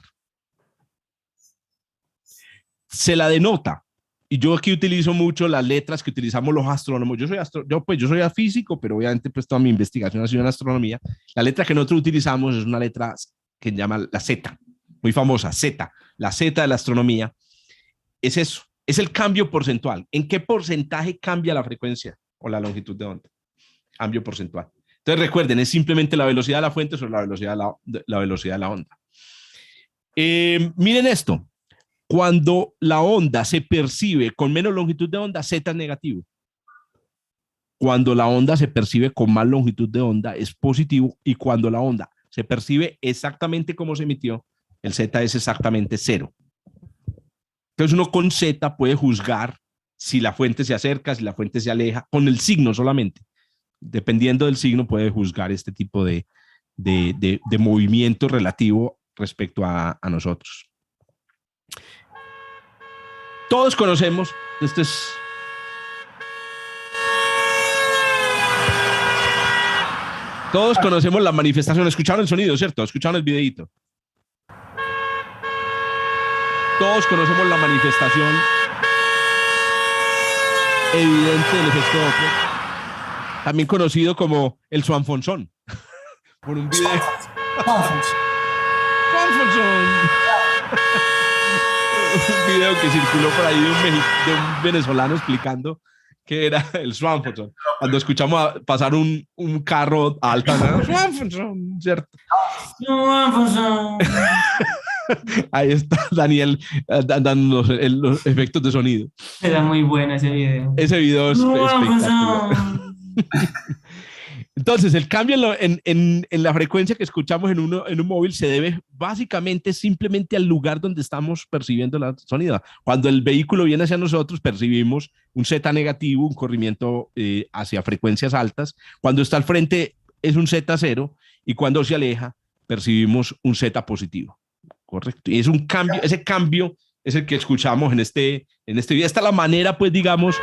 Se la denota, y yo aquí utilizo mucho las letras que utilizamos los astrónomos. Yo soy físico, pero obviamente pues toda mi investigación ha sido en astronomía. La letra que nosotros utilizamos es una letra que se llama la Z, muy famosa, Z. La Z de la astronomía es eso, es el cambio porcentual. ¿En qué porcentaje cambia la frecuencia o la longitud de onda? Cambio porcentual. Entonces recuerden, es simplemente la velocidad de la fuente sobre la velocidad de la onda. Miren esto. Cuando la onda se percibe con menos longitud de onda, Z es negativo. Cuando la onda se percibe con más longitud de onda, es positivo. Y cuando la onda se percibe exactamente como se emitió, el Z es exactamente 0. Entonces uno con Z puede juzgar si la fuente se acerca, si la fuente se aleja, con el signo solamente. Dependiendo del signo puede juzgar este tipo de movimiento relativo respecto a nosotros. Todos conocemos, todos conocemos la manifestación. Escucharon el sonido, ¿cierto? Escucharon el videíto. Todos conocemos la manifestación evidente del efecto Doppler, también conocido como el Swanfonson, por un video. Swanfonson. Un video que circuló por ahí de un venezolano explicando qué era el Swanfonson. Cuando escuchamos pasar un carro a alta, Swanfonson, ¿cierto? Swanfonson. Ahí está Daniel dando los efectos de sonido. Era muy bueno ese video. Ese video es espectacular. Entonces, el cambio en la frecuencia que escuchamos en un móvil se debe básicamente simplemente al lugar donde estamos percibiendo la sonido. Cuando el vehículo viene hacia nosotros, percibimos un Z negativo, un corrimiento hacia frecuencias altas. Cuando está al frente es un Z0 y cuando se aleja percibimos un Z positivo. Correcto. Y es un cambio, ese cambio es el que escuchamos en este video. Esta es la manera, pues, digamos,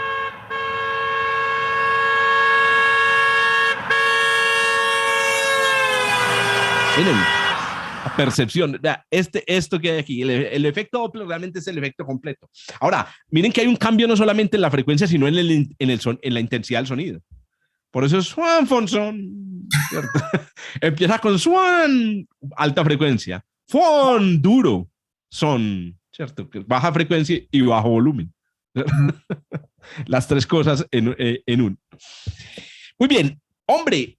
miren, la percepción, esto que hay aquí, el efecto Doppler realmente es el efecto completo. Ahora, miren que hay un cambio no solamente en la frecuencia, sino en la intensidad del sonido. Por eso es Swanfonson, ¿cierto? Empieza con Swan, alta frecuencia, Fon, duro, son, ¿cierto? Baja frecuencia y bajo volumen. Las tres cosas en uno. Muy bien, hombre.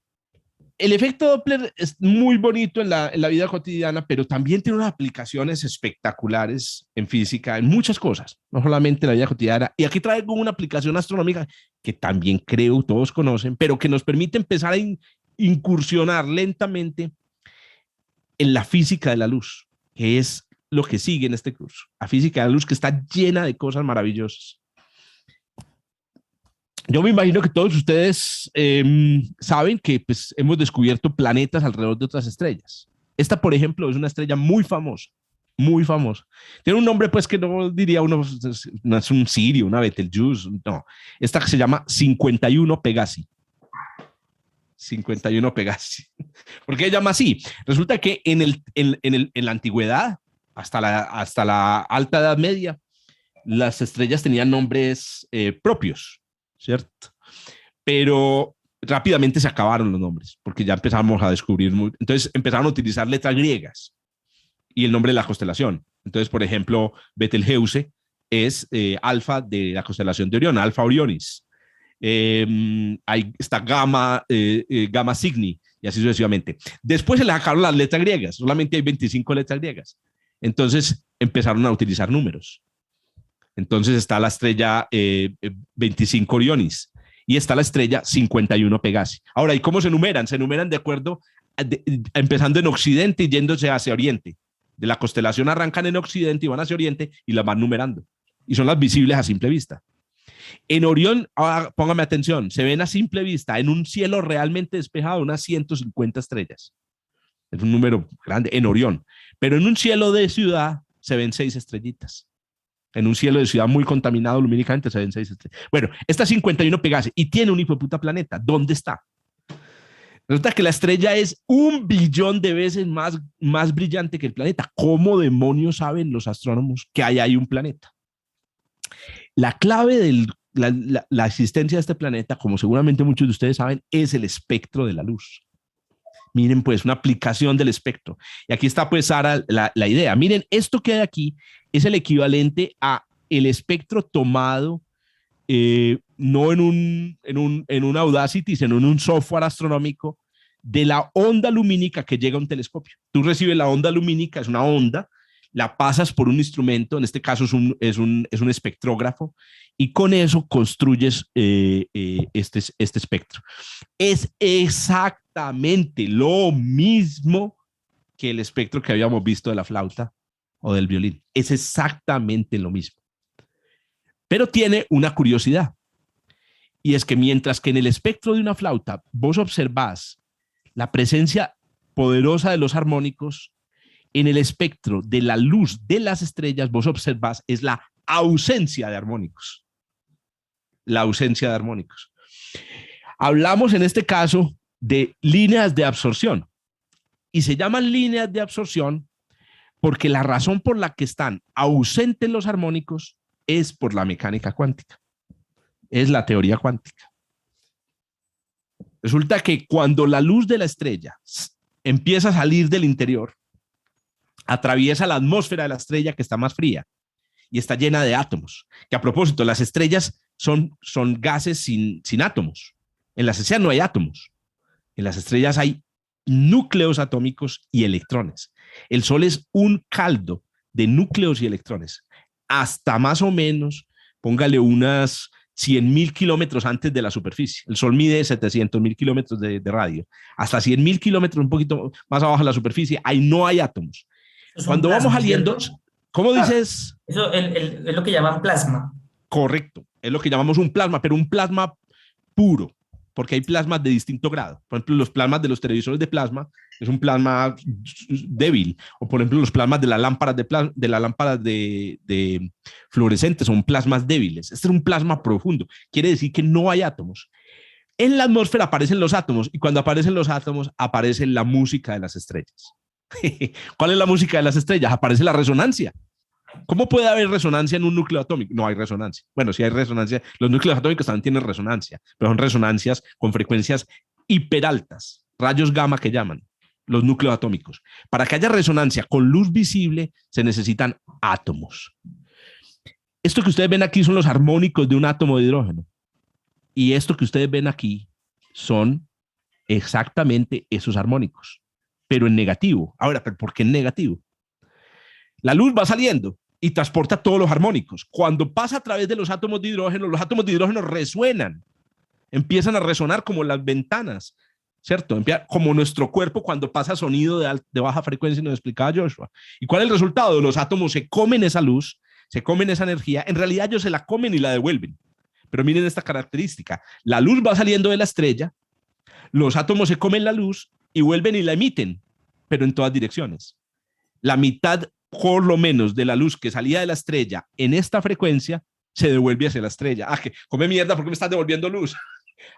El efecto Doppler es muy bonito en la vida cotidiana, pero también tiene unas aplicaciones espectaculares en física, en muchas cosas, no solamente en la vida cotidiana. Y aquí traigo una aplicación astronómica que también creo todos conocen, pero que nos permite empezar a incursionar lentamente en la física de la luz, que es lo que sigue en este curso. La física de la luz, que está llena de cosas maravillosas. Yo me imagino que todos ustedes saben que pues, hemos descubierto planetas alrededor de otras estrellas. Esta, por ejemplo, es una estrella muy famosa, muy famosa. Tiene un nombre, pues, que no diría uno, no es un Sirio, una Betelgeuse, no. Esta se llama 51 Pegasi. 51 Pegasi. ¿Por qué se llama así? Resulta que en la antigüedad, hasta la alta Edad Media, las estrellas tenían nombres propios, ¿cierto? Pero rápidamente se acabaron los nombres, porque ya empezamos a descubrir, entonces empezaron a utilizar letras griegas y el nombre de la constelación. Entonces, por ejemplo, Betelgeuse es alfa de la constelación de Orión, Alfa Orionis. Ahí está Gamma, Gamma Cygni, y así sucesivamente. Después se le sacaron las letras griegas, solamente hay 25 letras griegas. Entonces empezaron a utilizar números. Entonces está la estrella 25 Orionis y está la estrella 51 Pegasi. Ahora, ¿y cómo se numeran? Se numeran de acuerdo, empezando en Occidente y yéndose hacia Oriente. De la constelación arrancan en Occidente y van hacia Oriente y las van numerando. Y son las visibles a simple vista. En Orión, ahora póngame atención, se ven a simple vista en un cielo realmente despejado unas 150 estrellas. Es un número grande en Orión. Pero en un cielo de ciudad se ven 6 estrellitas. En un cielo de ciudad muy contaminado lumínicamente se ven 6 estrellas. Bueno, esta 51 Pegasi y tiene un hijo de puta planeta. ¿Dónde está? Resulta que la estrella es 1 billón de veces más brillante que el planeta. ¿Cómo demonios saben los astrónomos que hay un planeta? La clave de la existencia de este planeta, como seguramente muchos de ustedes saben, es el espectro de la luz. Miren, pues, una aplicación del espectro. Y aquí está, pues, Sara, la idea. Miren, esto que hay aquí es el equivalente a el espectro tomado no en un Audacity, sino en un software astronómico de la onda lumínica que llega a un telescopio. Tú recibes la onda lumínica, es una onda, la pasas por un instrumento, en este caso es un espectrógrafo, y con eso construyes este espectro. Es exactamente lo mismo que el espectro que habíamos visto de la flauta o del violín. Es exactamente lo mismo. Pero tiene una curiosidad, y es que mientras que en el espectro de una flauta vos observás la presencia poderosa de los armónicos, en el espectro de la luz de las estrellas vos observás es la ausencia de armónicos. La ausencia de armónicos. Hablamos en este caso de líneas de absorción, y se llaman líneas de absorción porque la razón por la que están ausentes los armónicos es por la mecánica cuántica. Es la teoría cuántica. Resulta que cuando la luz de la estrella empieza a salir del interior, atraviesa la atmósfera de la estrella, que está más fría y está llena de átomos. Que a propósito, las estrellas son gases sin átomos. En las estrellas no hay átomos. En las estrellas hay núcleos atómicos y electrones. El Sol es un caldo de núcleos y electrones. Hasta más o menos, póngale unas 100.000 kilómetros antes de la superficie. El Sol mide 700.000 kilómetros de radio. Hasta 100.000 kilómetros, un poquito más abajo de la superficie, ahí no hay átomos. Cuando vamos saliendo, ¿cómo dices? Eso es lo que llaman plasma. Correcto, es lo que llamamos un plasma, pero un plasma puro, porque hay plasmas de distinto grado. Por ejemplo, los plasmas de los televisores de plasma es un plasma débil, o por ejemplo los plasmas de las lámparas de fluorescentes son plasmas débiles. Este es un plasma profundo, quiere decir que no hay átomos. En la atmósfera aparecen los átomos, y cuando aparecen los átomos aparece la música de las estrellas. ¿Cuál es la música de las estrellas? Aparece la resonancia. ¿Cómo puede haber resonancia en un núcleo atómico? No hay resonancia. Bueno, sí hay resonancia. Los núcleos atómicos también tienen resonancia, pero son resonancias con frecuencias hiperaltas, rayos gamma que llaman los núcleos atómicos. Para que haya resonancia con luz visible se necesitan átomos. Esto que ustedes ven aquí son los armónicos de un átomo de hidrógeno. Y esto que ustedes ven aquí son exactamente esos armónicos, pero en negativo. Ahora, ¿pero por qué en negativo? La luz va saliendo y transporta todos los armónicos. Cuando pasa a través de los átomos de hidrógeno resuenan, empiezan a resonar como las ventanas, ¿cierto? Como nuestro cuerpo cuando pasa sonido de baja frecuencia, nos explicaba Joshua. ¿Y cuál es el resultado? Los átomos se comen esa luz, se comen esa energía. En realidad ellos se la comen y la devuelven. Pero miren esta característica. La luz va saliendo de la estrella, los átomos se comen la luz y vuelven y la emiten, pero en todas direcciones. La mitad, por lo menos, de la luz que salía de la estrella en esta frecuencia se devuelve hacia la estrella. Ah, que come mierda, ¿por qué me estás devolviendo luz?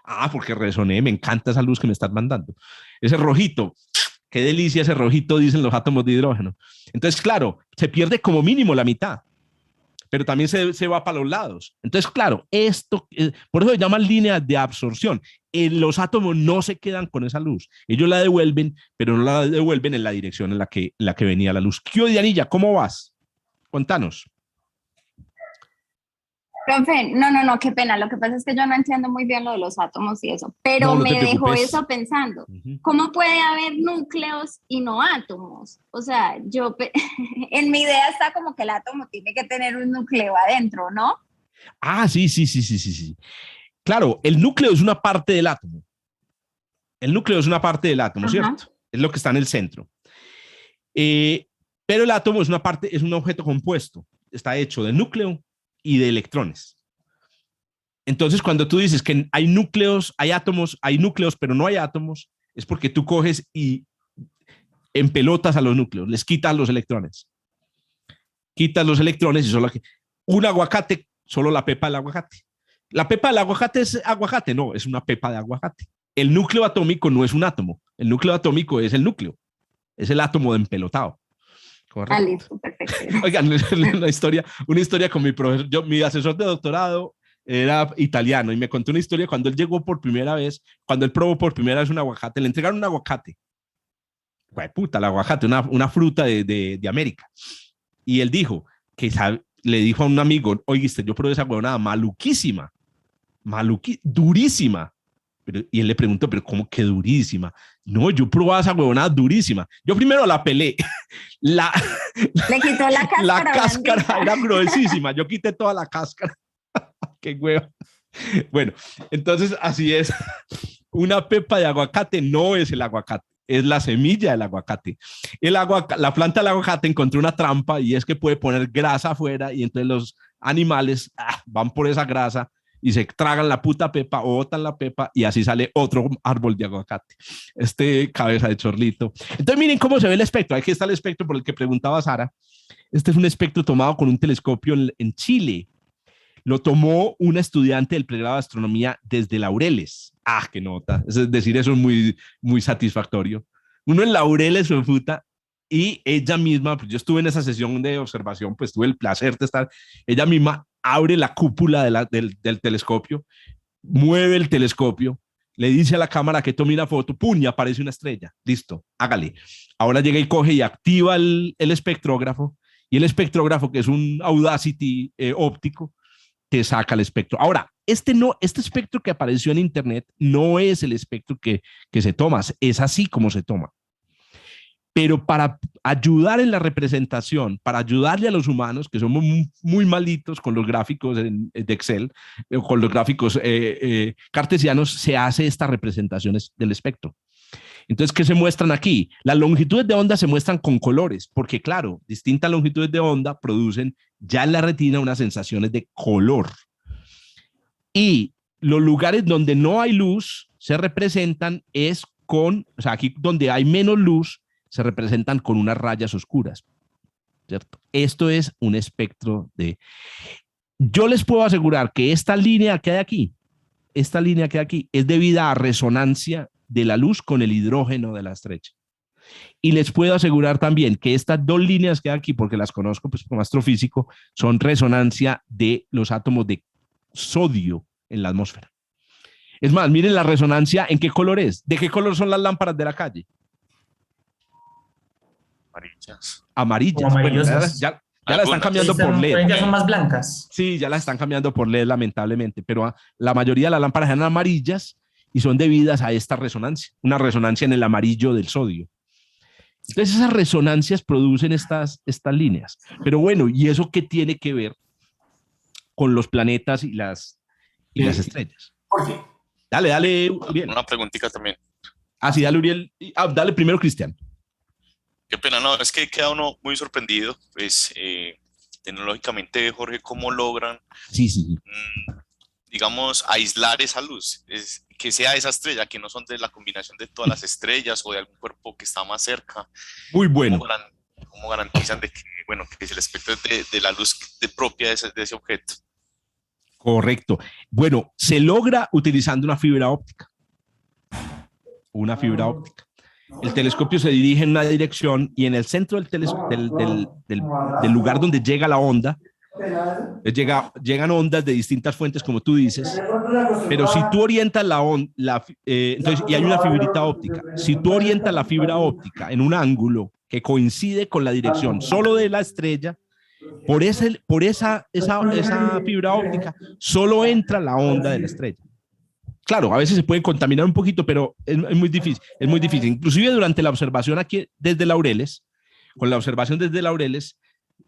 Ah, porque resoné, me encanta esa luz que me estás mandando. Ese rojito, qué delicia ese rojito, dicen los átomos de hidrógeno. Entonces, claro, se pierde como mínimo la mitad, pero también se va para los lados. Entonces, claro, esto, por eso se llaman líneas de absorción. Los átomos no se quedan con esa luz. Ellos la devuelven, pero no la devuelven en la dirección en la que venía la luz. ¿Qué, Dianilla? ¿Cómo vas? Contanos. Profe, no, qué pena. Lo que pasa es que yo no entiendo muy bien lo de los átomos y eso, pero No, no me te dejó preocupes. eso pensando. ¿Cómo puede haber núcleos y no átomos? O sea, en mi idea está como que el átomo tiene que tener un núcleo adentro, ¿no? Ah, sí. Claro, el núcleo es una parte del átomo. El núcleo es una parte del átomo, Ajá. ¿cierto? Es lo que está en el centro. Pero el átomo es una parte, es un objeto compuesto. Está hecho de núcleo y de electrones. Entonces, cuando tú dices que hay núcleos, hay átomos, hay núcleos, pero no hay átomos, es porque tú coges y empelotas a los núcleos, les quitas los electrones. Quitas los electrones y solo un aguacate, solo la pepa del aguacate. ¿La pepa del aguacate es aguacate? No, es una pepa de aguacate. El núcleo atómico no es un átomo. El núcleo atómico es el núcleo. Es el átomo de empelotado. Correcto. Listo, perfecto. Oigan, una historia con mi profesor. Mi asesor de doctorado era italiano y me contó una historia cuando él llegó por primera vez, cuando él probó por primera vez un aguacate, le entregaron un aguacate. Pues puta, el aguacate, una fruta de América. Y él dijo que le dijo a un amigo, oíste, yo probé esa huevonada maluquísima, durísima. Y él le preguntó, pero ¿cómo que durísima? No, yo probaba esa huevonada durísima. Yo primero la pelé. Le quitó la cáscara. La cáscara era gruesísima. Yo quité toda la cáscara. Qué hueva. Bueno, entonces así es. Una pepa de aguacate no es el aguacate, es la semilla del aguacate. La planta del aguacate encontró una trampa y es que puede poner grasa afuera y entonces los animales van por esa grasa y se tragan la puta pepa o botan la pepa y así sale otro árbol de aguacate. Cabeza de chorlito. Entonces miren cómo se ve el espectro. Aquí está el espectro por el que preguntaba Sara. Este es un espectro tomado con un telescopio en Chile. Lo tomó una estudiante del pregrado de astronomía desde Laureles. Ah, qué nota. Es decir, eso es muy, muy satisfactorio. Uno en Laureles, su puta, y ella misma, pues yo estuve en esa sesión de observación, pues tuve el placer de estar, ella misma abre la cúpula del telescopio, mueve el telescopio, le dice a la cámara que tome una foto, ¡pum! Y aparece una estrella. Listo, hágale. Ahora llega y coge y activa el espectrógrafo, y el espectrógrafo, que es un Audacity óptico, que saca el espectro. Ahora, este espectro que apareció en internet no es el espectro que se toma, es así como se toma. Pero para ayudar en la representación, para ayudarle a los humanos, que somos muy malitos con los gráficos de Excel, con los gráficos cartesianos, se hace estas representaciones del espectro. Entonces, ¿qué se muestran aquí? Las longitudes de onda se muestran con colores, porque claro, distintas longitudes de onda producen ya en la retina unas sensaciones de color. Y los lugares donde no hay luz se representan o sea, aquí donde hay menos luz, se representan con unas rayas oscuras, ¿cierto? Esto es un espectro de... Yo les puedo asegurar que esta línea que hay aquí, es debida a resonancia de la luz con el hidrógeno de la estrella. Y les puedo asegurar también que estas dos líneas que hay aquí, porque las conozco pues, como astrofísico, son resonancia de los átomos de sodio en la atmósfera. Es más, miren la resonancia, ¿en qué color es? ¿De qué color son las lámparas de la calle? Amarillas. Amarillas. Bueno, ya la están cambiando por LED. Ya son más blancas. Sí, ya la están cambiando por LED, lamentablemente, pero la mayoría de las lámparas eran amarillas y son debidas a esta resonancia, una resonancia en el amarillo del sodio. Entonces esas resonancias producen estas líneas. Pero bueno, ¿y eso qué tiene que ver con los planetas y las estrellas? Jorge. Dale, Uriel. Una preguntita también. Sí, dale, Uriel. Dale primero, Cristian. Qué pena, no, es que queda uno muy sorprendido, pues, tecnológicamente, Jorge, cómo logran, Sí. digamos, aislar esa luz. que sea esa estrella, que no son de la combinación de todas las estrellas o de algún cuerpo que está más cerca. Muy bueno. ¿Cómo garantizan de que, bueno, que el espectro es de la luz propia de ese objeto? Correcto. Bueno, se logra utilizando una fibra óptica. Una fibra óptica. El telescopio se dirige en una dirección y en el centro del lugar donde llega la onda, llegan ondas de distintas fuentes, como tú dices, pero si tú orientas la onda, entonces, y hay una fibrita óptica, si tú orientas la fibra óptica en un ángulo que coincide con la dirección solo de la estrella, por esa fibra óptica solo entra la onda de la estrella. Claro, a veces se puede contaminar un poquito, pero es muy difícil. Es muy difícil. Inclusive durante la observación aquí desde Laureles, con la observación desde Laureles,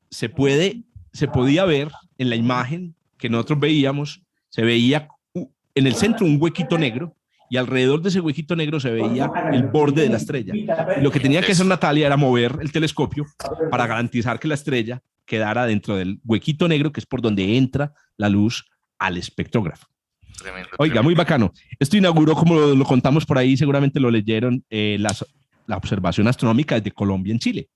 se podía ver en la imagen que nosotros veíamos, se veía en el centro un huequito negro y alrededor de ese huequito negro se veía el borde de la estrella. Y lo que tenía que hacer Natalia era mover el telescopio para garantizar que la estrella quedara dentro del huequito negro, que es por donde entra la luz al espectrógrafo. Tremendo, Oiga, tremendo. muy bacano. Esto inauguró, como lo contamos por ahí, seguramente lo leyeron, la observación astronómica desde Colombia en Chile.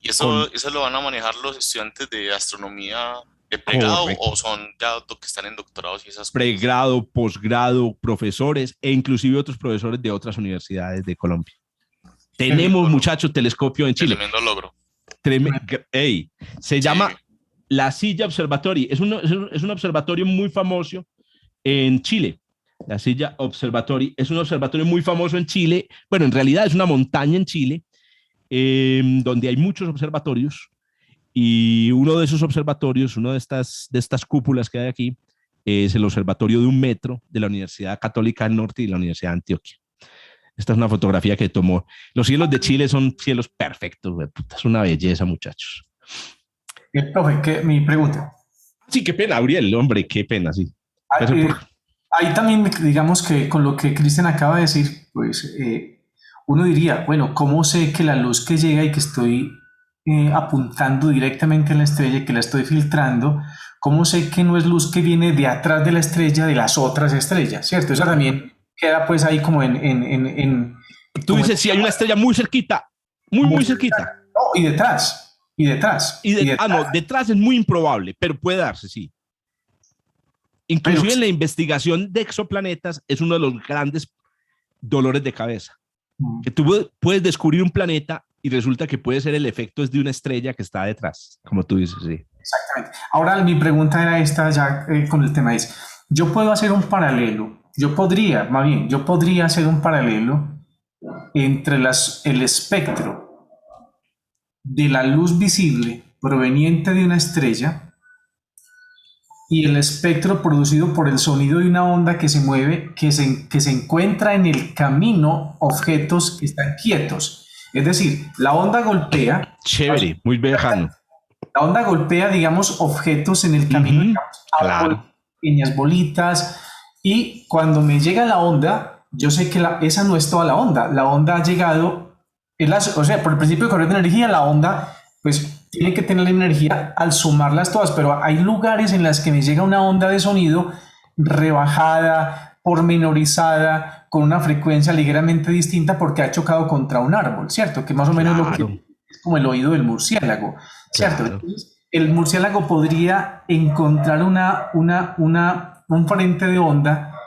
¿Y eso lo van a manejar los estudiantes de astronomía de pregrado Correcto. o son ya que están en doctorados y esas cosas? Pregrado, posgrado, profesores e inclusive otros profesores de otras universidades de Colombia. Tenemos, muchachos, telescopio en Chile. Tremendo logro. Se llama la Silla Observatory. Es un observatorio muy famoso en Chile. La Silla Observatory es un observatorio muy famoso en Chile. Bueno, en realidad es una montaña en Chile donde hay muchos observatorios y uno de esos observatorios, una de estas cúpulas que hay aquí, es el observatorio de 1 metro de la Universidad Católica del Norte y la Universidad de Antioquia. Esta es una fotografía que tomó. Los cielos de Chile son cielos perfectos, es una belleza, muchachos. Profe, mi pregunta. Sí, qué pena, Uriel, hombre, qué pena, sí. Ahí también, digamos que con lo que Cristian acaba de decir, pues uno diría, bueno, ¿cómo sé que la luz que llega y que estoy apuntando directamente a la estrella y que la estoy filtrando, cómo sé que no es luz que viene de atrás de la estrella, de las otras estrellas, ¿cierto? Eso también queda pues ahí como Tú dices, si hay una estrella muy cerquita, muy cerquita. No, y detrás. No, detrás es muy improbable, pero puede darse, sí. Inclusive en la investigación de exoplanetas es uno de los grandes dolores de cabeza. Que tú puedes descubrir un planeta y resulta que puede ser el efecto es de una estrella que está detrás, como tú dices, sí. Exactamente. Ahora mi pregunta era esta ya con el tema es, yo puedo hacer un paralelo, yo podría hacer un paralelo entre el espectro de la luz visible proveniente de una estrella y el espectro producido por el sonido de una onda que se mueve, que se encuentra en el camino objetos que están quietos. Es decir, la onda golpea. Chévere, muy lejano. La onda golpea, digamos, objetos en el camino, digamos, claro. Pequeñas bolitas, y cuando me llega la onda, yo sé que esa no es toda la onda ha llegado, o sea, por el principio de corriente de energía, la onda, pues, tiene que tener la energía al sumarlas todas, pero hay lugares en las que me llega una onda de sonido rebajada, pormenorizada, con una frecuencia ligeramente distinta porque ha chocado contra un árbol, ¿cierto? Que más o menos lo que es como el oído del murciélago, ¿cierto? Claro. Entonces, el murciélago podría encontrar un frente de onda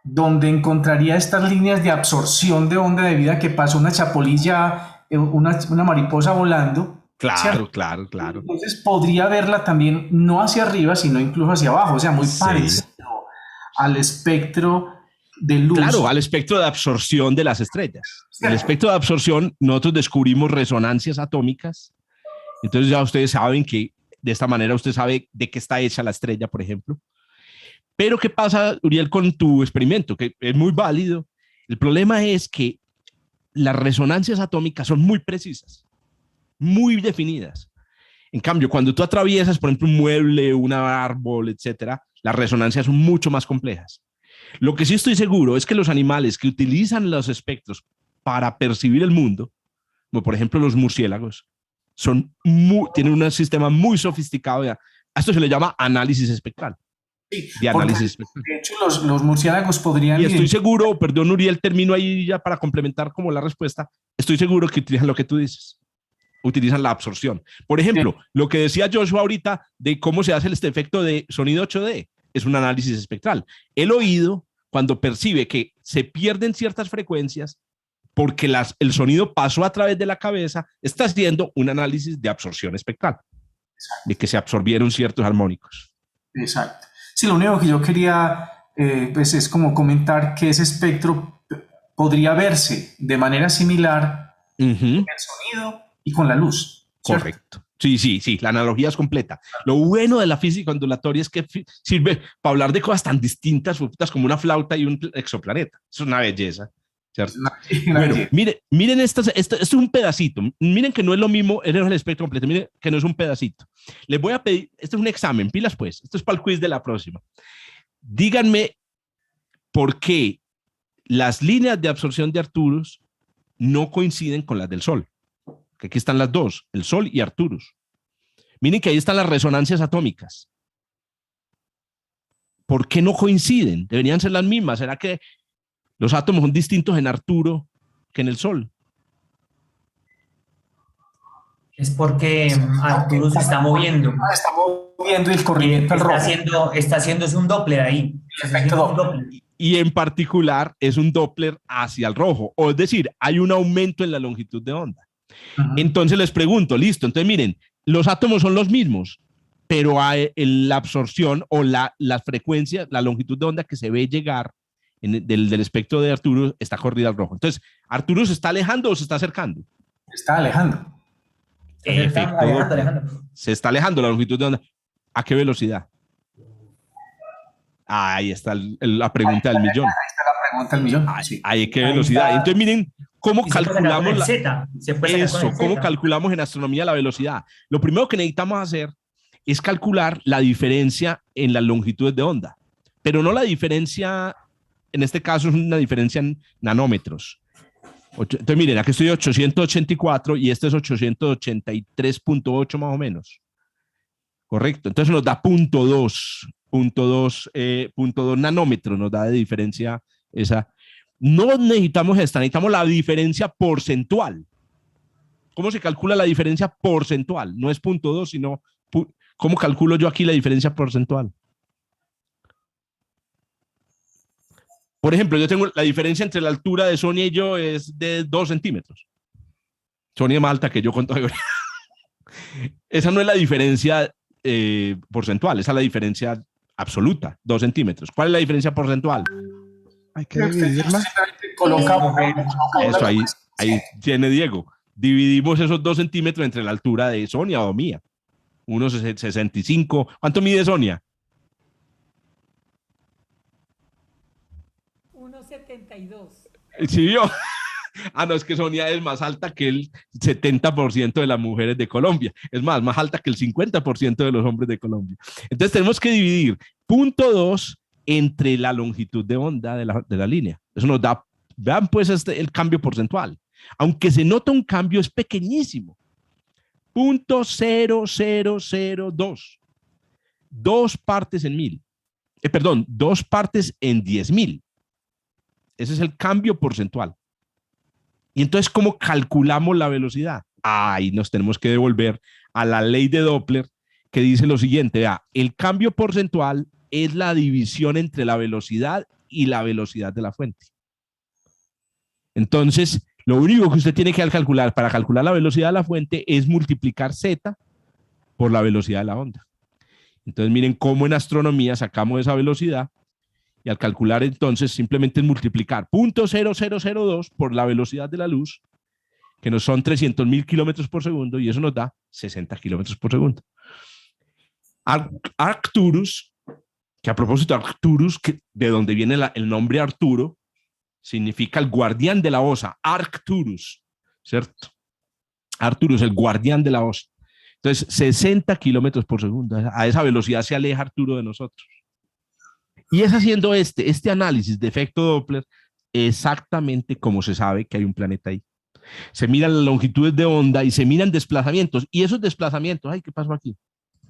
donde encontraría estas líneas de absorción de onda debido a que pasó una chapolilla, una mariposa volando. Claro. Entonces podría verla también no hacia arriba, sino incluso hacia abajo, o sea, muy parecido al espectro de luz. Claro, al espectro de absorción de las estrellas. El espectro de absorción, nosotros descubrimos resonancias atómicas. Entonces ya ustedes saben que de esta manera usted sabe de qué está hecha la estrella, por ejemplo. Pero ¿qué pasa, Uriel, con tu experimento? Que es muy válido. El problema es que las resonancias atómicas son muy precisas, muy definidas. En cambio, cuando tú atraviesas, por ejemplo, un mueble, un árbol, etcétera, las resonancias son mucho más complejas. Lo que sí estoy seguro es que los animales que utilizan los espectros para percibir el mundo, como por ejemplo los murciélagos, tienen un sistema muy sofisticado. A esto se le llama análisis espectral. de análisis Porque, espectral. de hecho, los murciélagos podrían Y estoy identificar. seguro, perdón Uriel, termino ahí ya para complementar como la respuesta, estoy seguro que utilizan lo que tú dices, utilizan la absorción. Por ejemplo, lo que decía Joshua ahorita de cómo se hace este efecto de sonido 8D, es un análisis espectral. El oído, cuando percibe que se pierden ciertas frecuencias porque el sonido pasó a través de la cabeza, está haciendo un análisis de absorción espectral, de que se absorbieron ciertos armónicos. Exacto. Sí, lo único que yo quería pues es como comentar que ese espectro podría verse de manera similar con el sonido y con la luz. ¿Cierto? Correcto. Sí, la analogía es completa. Lo bueno de la física ondulatoria es que sirve para hablar de cosas tan distintas como una flauta y un exoplaneta. Es una belleza, ¿cierto? Bueno, miren esto es un pedacito. Miren que no es lo mismo, es el espectro completo. Miren que no es un pedacito. Les voy a pedir, esto es un examen, pilas pues. Esto es para el quiz de la próxima. Díganme por qué las líneas de absorción de Arcturus no coinciden con las del Sol. Que aquí están las dos, el Sol y Arcturus. Miren que ahí están las resonancias atómicas. ¿Por qué no coinciden? Deberían ser las mismas. ¿Será que los átomos son distintos en Arturo que en el Sol? Es porque Arcturus se está moviendo. Está moviendo el corrimiento al rojo. Está haciendo es un Doppler ahí. El efecto Doppler. Y en particular es un Doppler hacia el rojo. O es decir, hay un aumento en la longitud de onda. Entonces les pregunto, listo, entonces miren, los átomos son los mismos, pero hay la absorción o la frecuencia, la longitud de onda que se ve llegar del espectro de Arcturus está corrida al rojo. Entonces, ¿Arcturus se está alejando o se está acercando? Se está alejando. Alejando. Se está alejando la longitud de onda. ¿A qué velocidad? Ahí está la pregunta del millón. Ahí está la pregunta del millón. Sí. ¿A qué velocidad? Entonces miren cómo calculamos cómo Z. calculamos en astronomía la velocidad. Lo primero que necesitamos hacer es calcular la diferencia en las longitudes de onda, pero no la diferencia, en este caso es una diferencia en nanómetros. Entonces miren, aquí estoy 884 y este es 883.8 más o menos. Correcto, entonces nos da 0.2 nanómetros, nos da de diferencia esa. No necesitamos esta, necesitamos la diferencia porcentual. ¿Cómo se calcula la diferencia porcentual? No es 0.2, sino ¿cómo calculo yo aquí la diferencia porcentual? Por ejemplo, yo tengo la diferencia entre la altura de Sonia y yo es de 2 centímetros. Sonia es más alta que yo con toda seguridad. Esa no es la diferencia porcentual, esa es la diferencia absoluta, 2 centímetros. ¿Cuál es la diferencia porcentual? Hay que dividirla. Eso ahí tiene Diego. Dividimos esos 2 centímetros entre la altura de Sonia o mía. 1,65. ¿Cuánto mide Sonia? 1,72. ¿Sí vio? Ah, no, es que Sonia es más alta que el 70% de las mujeres de Colombia. Es más alta que el 50% de los hombres de Colombia. Entonces tenemos que dividir 0.2 entre la longitud de onda de la línea. Eso nos da, vean pues el cambio porcentual. Aunque se nota un cambio, es pequeñísimo. 0.0002. 2 partes en 1000. Perdón, 2 partes en 10.000. Ese es el cambio porcentual. Y entonces, ¿cómo calculamos la velocidad? Ahí nos tenemos que devolver a la ley de Doppler, que dice lo siguiente: vea, el cambio porcentual es la división entre la velocidad y la velocidad de la fuente. Entonces, lo único que usted tiene que calcular para calcular la velocidad de la fuente es multiplicar z por la velocidad de la onda. Entonces, miren cómo en astronomía sacamos esa velocidad. Y al calcular entonces simplemente es multiplicar 0.0002 por la velocidad de la luz, que nos son 300.000 kilómetros por segundo, y eso nos da 60 kilómetros por segundo. Arcturus, que a propósito de Arcturus, de donde viene el nombre Arturo, significa el guardián de la osa, Arcturus, ¿cierto? Arcturus, el guardián de la osa. Entonces, 60 kilómetros por segundo. A esa velocidad se aleja Arturo de nosotros. Y es haciendo este análisis de efecto Doppler exactamente como se sabe que hay un planeta ahí. Se miran las longitudes de onda y se miran desplazamientos. Y esos desplazamientos, ay, ¿qué pasó aquí?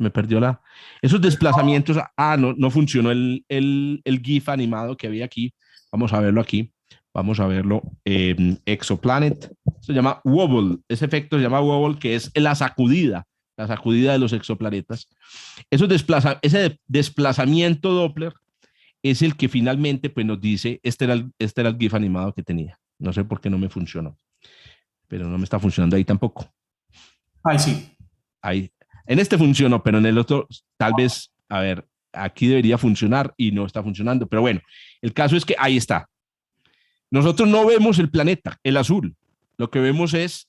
me perdió la... Esos desplazamientos, no funcionó el GIF animado que había aquí. Vamos a verlo aquí. Vamos a verlo. Exoplanet. Se llama wobble. Ese efecto se llama wobble, que es la sacudida de los exoplanetas. Ese desplazamiento Doppler es el que finalmente pues, nos dice, este era el GIF animado que tenía. No sé por qué no me funcionó, pero no me está funcionando ahí tampoco. Ahí sí. Ahí. En este funcionó, pero en el otro, tal vez, a ver, aquí debería funcionar y no está funcionando. Pero bueno, el caso es que ahí está. Nosotros no vemos el planeta, el azul. Lo que vemos es,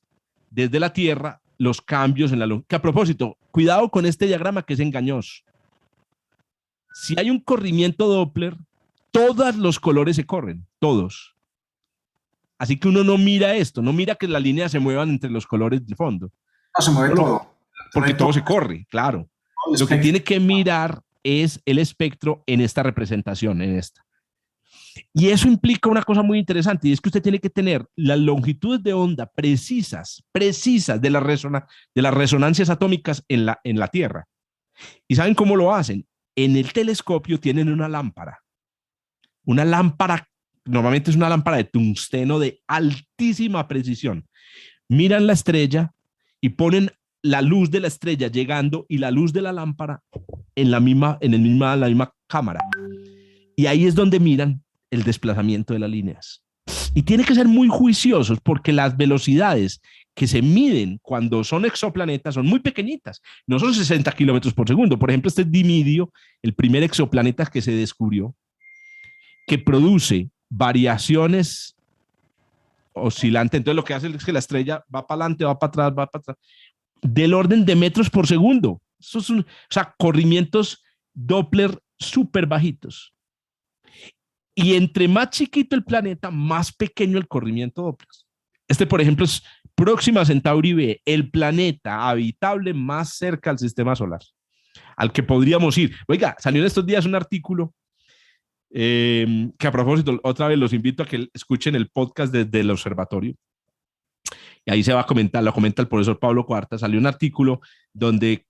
desde la Tierra, los cambios en la longitud. Que a propósito, cuidado con este diagrama que es engañoso. Si hay un corrimiento Doppler, todos los colores se corren, todos. Así que uno no mira esto, no mira que las líneas se muevan entre los colores de fondo. No, se mueve todo. Porque todo se corre, claro. Lo que tiene que mirar es el espectro en esta representación, en esta. Y eso implica una cosa muy interesante, y es que usted tiene que tener las longitudes de onda precisas de las resonancias atómicas en la Tierra. ¿Y saben cómo lo hacen? En el telescopio tienen una lámpara. Una lámpara, normalmente es una lámpara de tungsteno de altísima precisión. Miran la estrella y ponen la luz de la estrella llegando y la luz de la lámpara en la misma cámara. Y ahí es donde miran el desplazamiento de las líneas. Y tiene que ser muy juiciosos porque las velocidades que se miden cuando son exoplanetas son muy pequeñitas. No son 60 kilómetros por segundo. Por ejemplo, este es Dimidio, el primer exoplaneta que se descubrió, que produce variaciones oscilantes. Entonces lo que hace es que la estrella va para adelante, va para atrás, del orden de metros por segundo. O sea, corrimientos Doppler súper bajitos. Y entre más chiquito el planeta, más pequeño el corrimiento Doppler. Este, por ejemplo, es Próxima Centauri B, el planeta habitable más cerca al sistema solar, al que podríamos ir. Oiga, salió en estos días un artículo que a propósito, otra vez los invito a que escuchen el podcast desde el observatorio. Y ahí se va a comentar, lo comenta el profesor Pablo Cuarta. Salió un artículo donde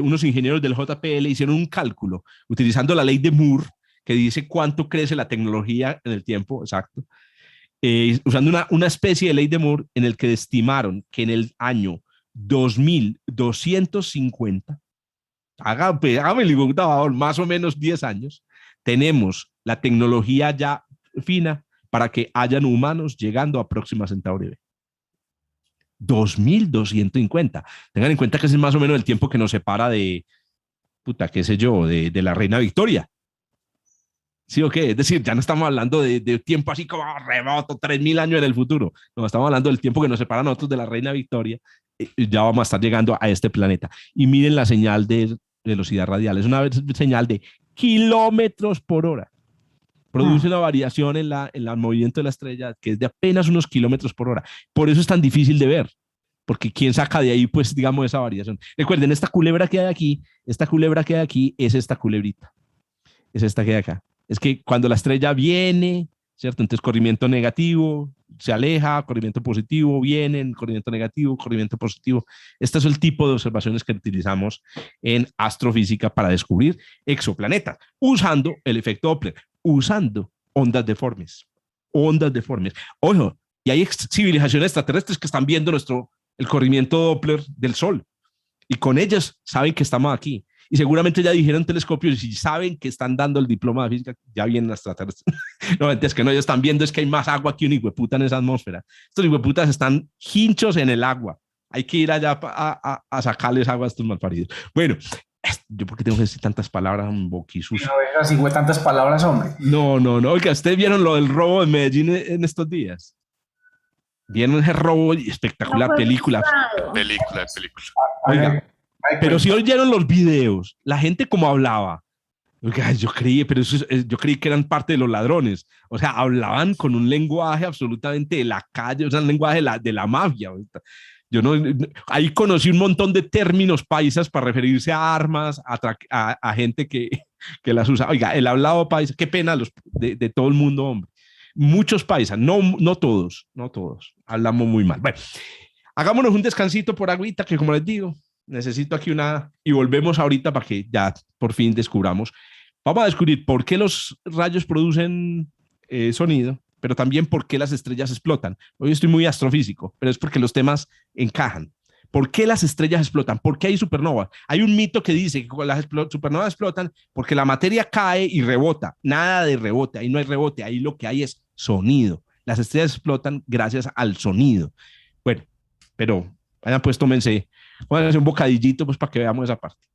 unos ingenieros del JPL hicieron un cálculo utilizando la ley de Moore, que dice cuánto crece la tecnología en el tiempo exacto, usando una especie de ley de Moore en el que estimaron que en el año 2250, hágame el dibujador, más o menos 10 años, tenemos la tecnología ya fina para que hayan humanos llegando a Próxima Centauri B. 2250. Tengan en cuenta que ese es más o menos el tiempo que nos separa de, qué sé yo, de la Reina Victoria. ¿Sí o qué? Es decir, ya no estamos hablando de tiempo así como remoto, 3000 años en el futuro. No, estamos hablando del tiempo que nos separa a nosotros de la Reina Victoria. Ya vamos a estar llegando a este planeta. Y miren la señal de velocidad radial. Es una señal de kilómetros por hora. Produce una variación en el movimiento de la estrella que es de apenas unos kilómetros por hora. Por eso es tan difícil de ver. Porque ¿quién saca de ahí, pues, digamos, esa variación? Recuerden, esta culebra que hay aquí es esta culebrita. Es esta que hay acá. Es que cuando la estrella viene, ¿cierto? Entonces corrimiento negativo, se aleja, corrimiento positivo, viene, corrimiento negativo, corrimiento positivo. Este es el tipo de observaciones que utilizamos en astrofísica para descubrir exoplanetas, usando el efecto Doppler, usando ondas deformes. Ojo, y hay civilizaciones extraterrestres que están viendo el corrimiento Doppler del Sol y con ellas saben que estamos aquí. Y seguramente ya dijeron telescopios y si saben que están dando el diploma de física, ya vienen las extraterrestres. No, es que no, ellos están viendo es que hay más agua que un hijueputa en esa atmósfera. Estos hijueputas están hinchos en el agua. Hay que ir allá a sacarles agua a estos malparidos. Bueno, yo porque tengo que decir tantas palabras en boquisuso. No es así, güey, tantas palabras, hombre. No. Oiga, ¿ustedes vieron lo del robo en Medellín en estos días? Vieron ese robo espectacular, No, película. Película. Oiga, pero si oyeron los videos, la gente como hablaba. Oiga, yo creí que eran parte de los ladrones. O sea, hablaban con un lenguaje absolutamente de la calle, o sea, un lenguaje de la mafia. Yo ahí conocí un montón de términos paisas para referirse a armas, a gente que las usa. Oiga, el hablado paisa, qué pena de todo el mundo, hombre. Muchos paisas, no todos, hablamos muy mal. Bueno, hagámonos un descansito por agüita, que como les digo, necesito aquí una, y volvemos ahorita para que ya por fin descubramos. Vamos a descubrir por qué los rayos producen sonido, pero también por qué las estrellas explotan. Hoy estoy muy astrofísico, pero es porque los temas encajan. ¿Por qué las estrellas explotan? ¿Por qué hay supernovas? Hay un mito que dice que las supernovas explotan porque la materia cae y rebota. Nada de rebote, ahí no hay rebote, ahí lo que hay es sonido. Las estrellas explotan gracias al sonido. Bueno, pero vayan pues, tómense un bocadillito pues para que veamos esa parte.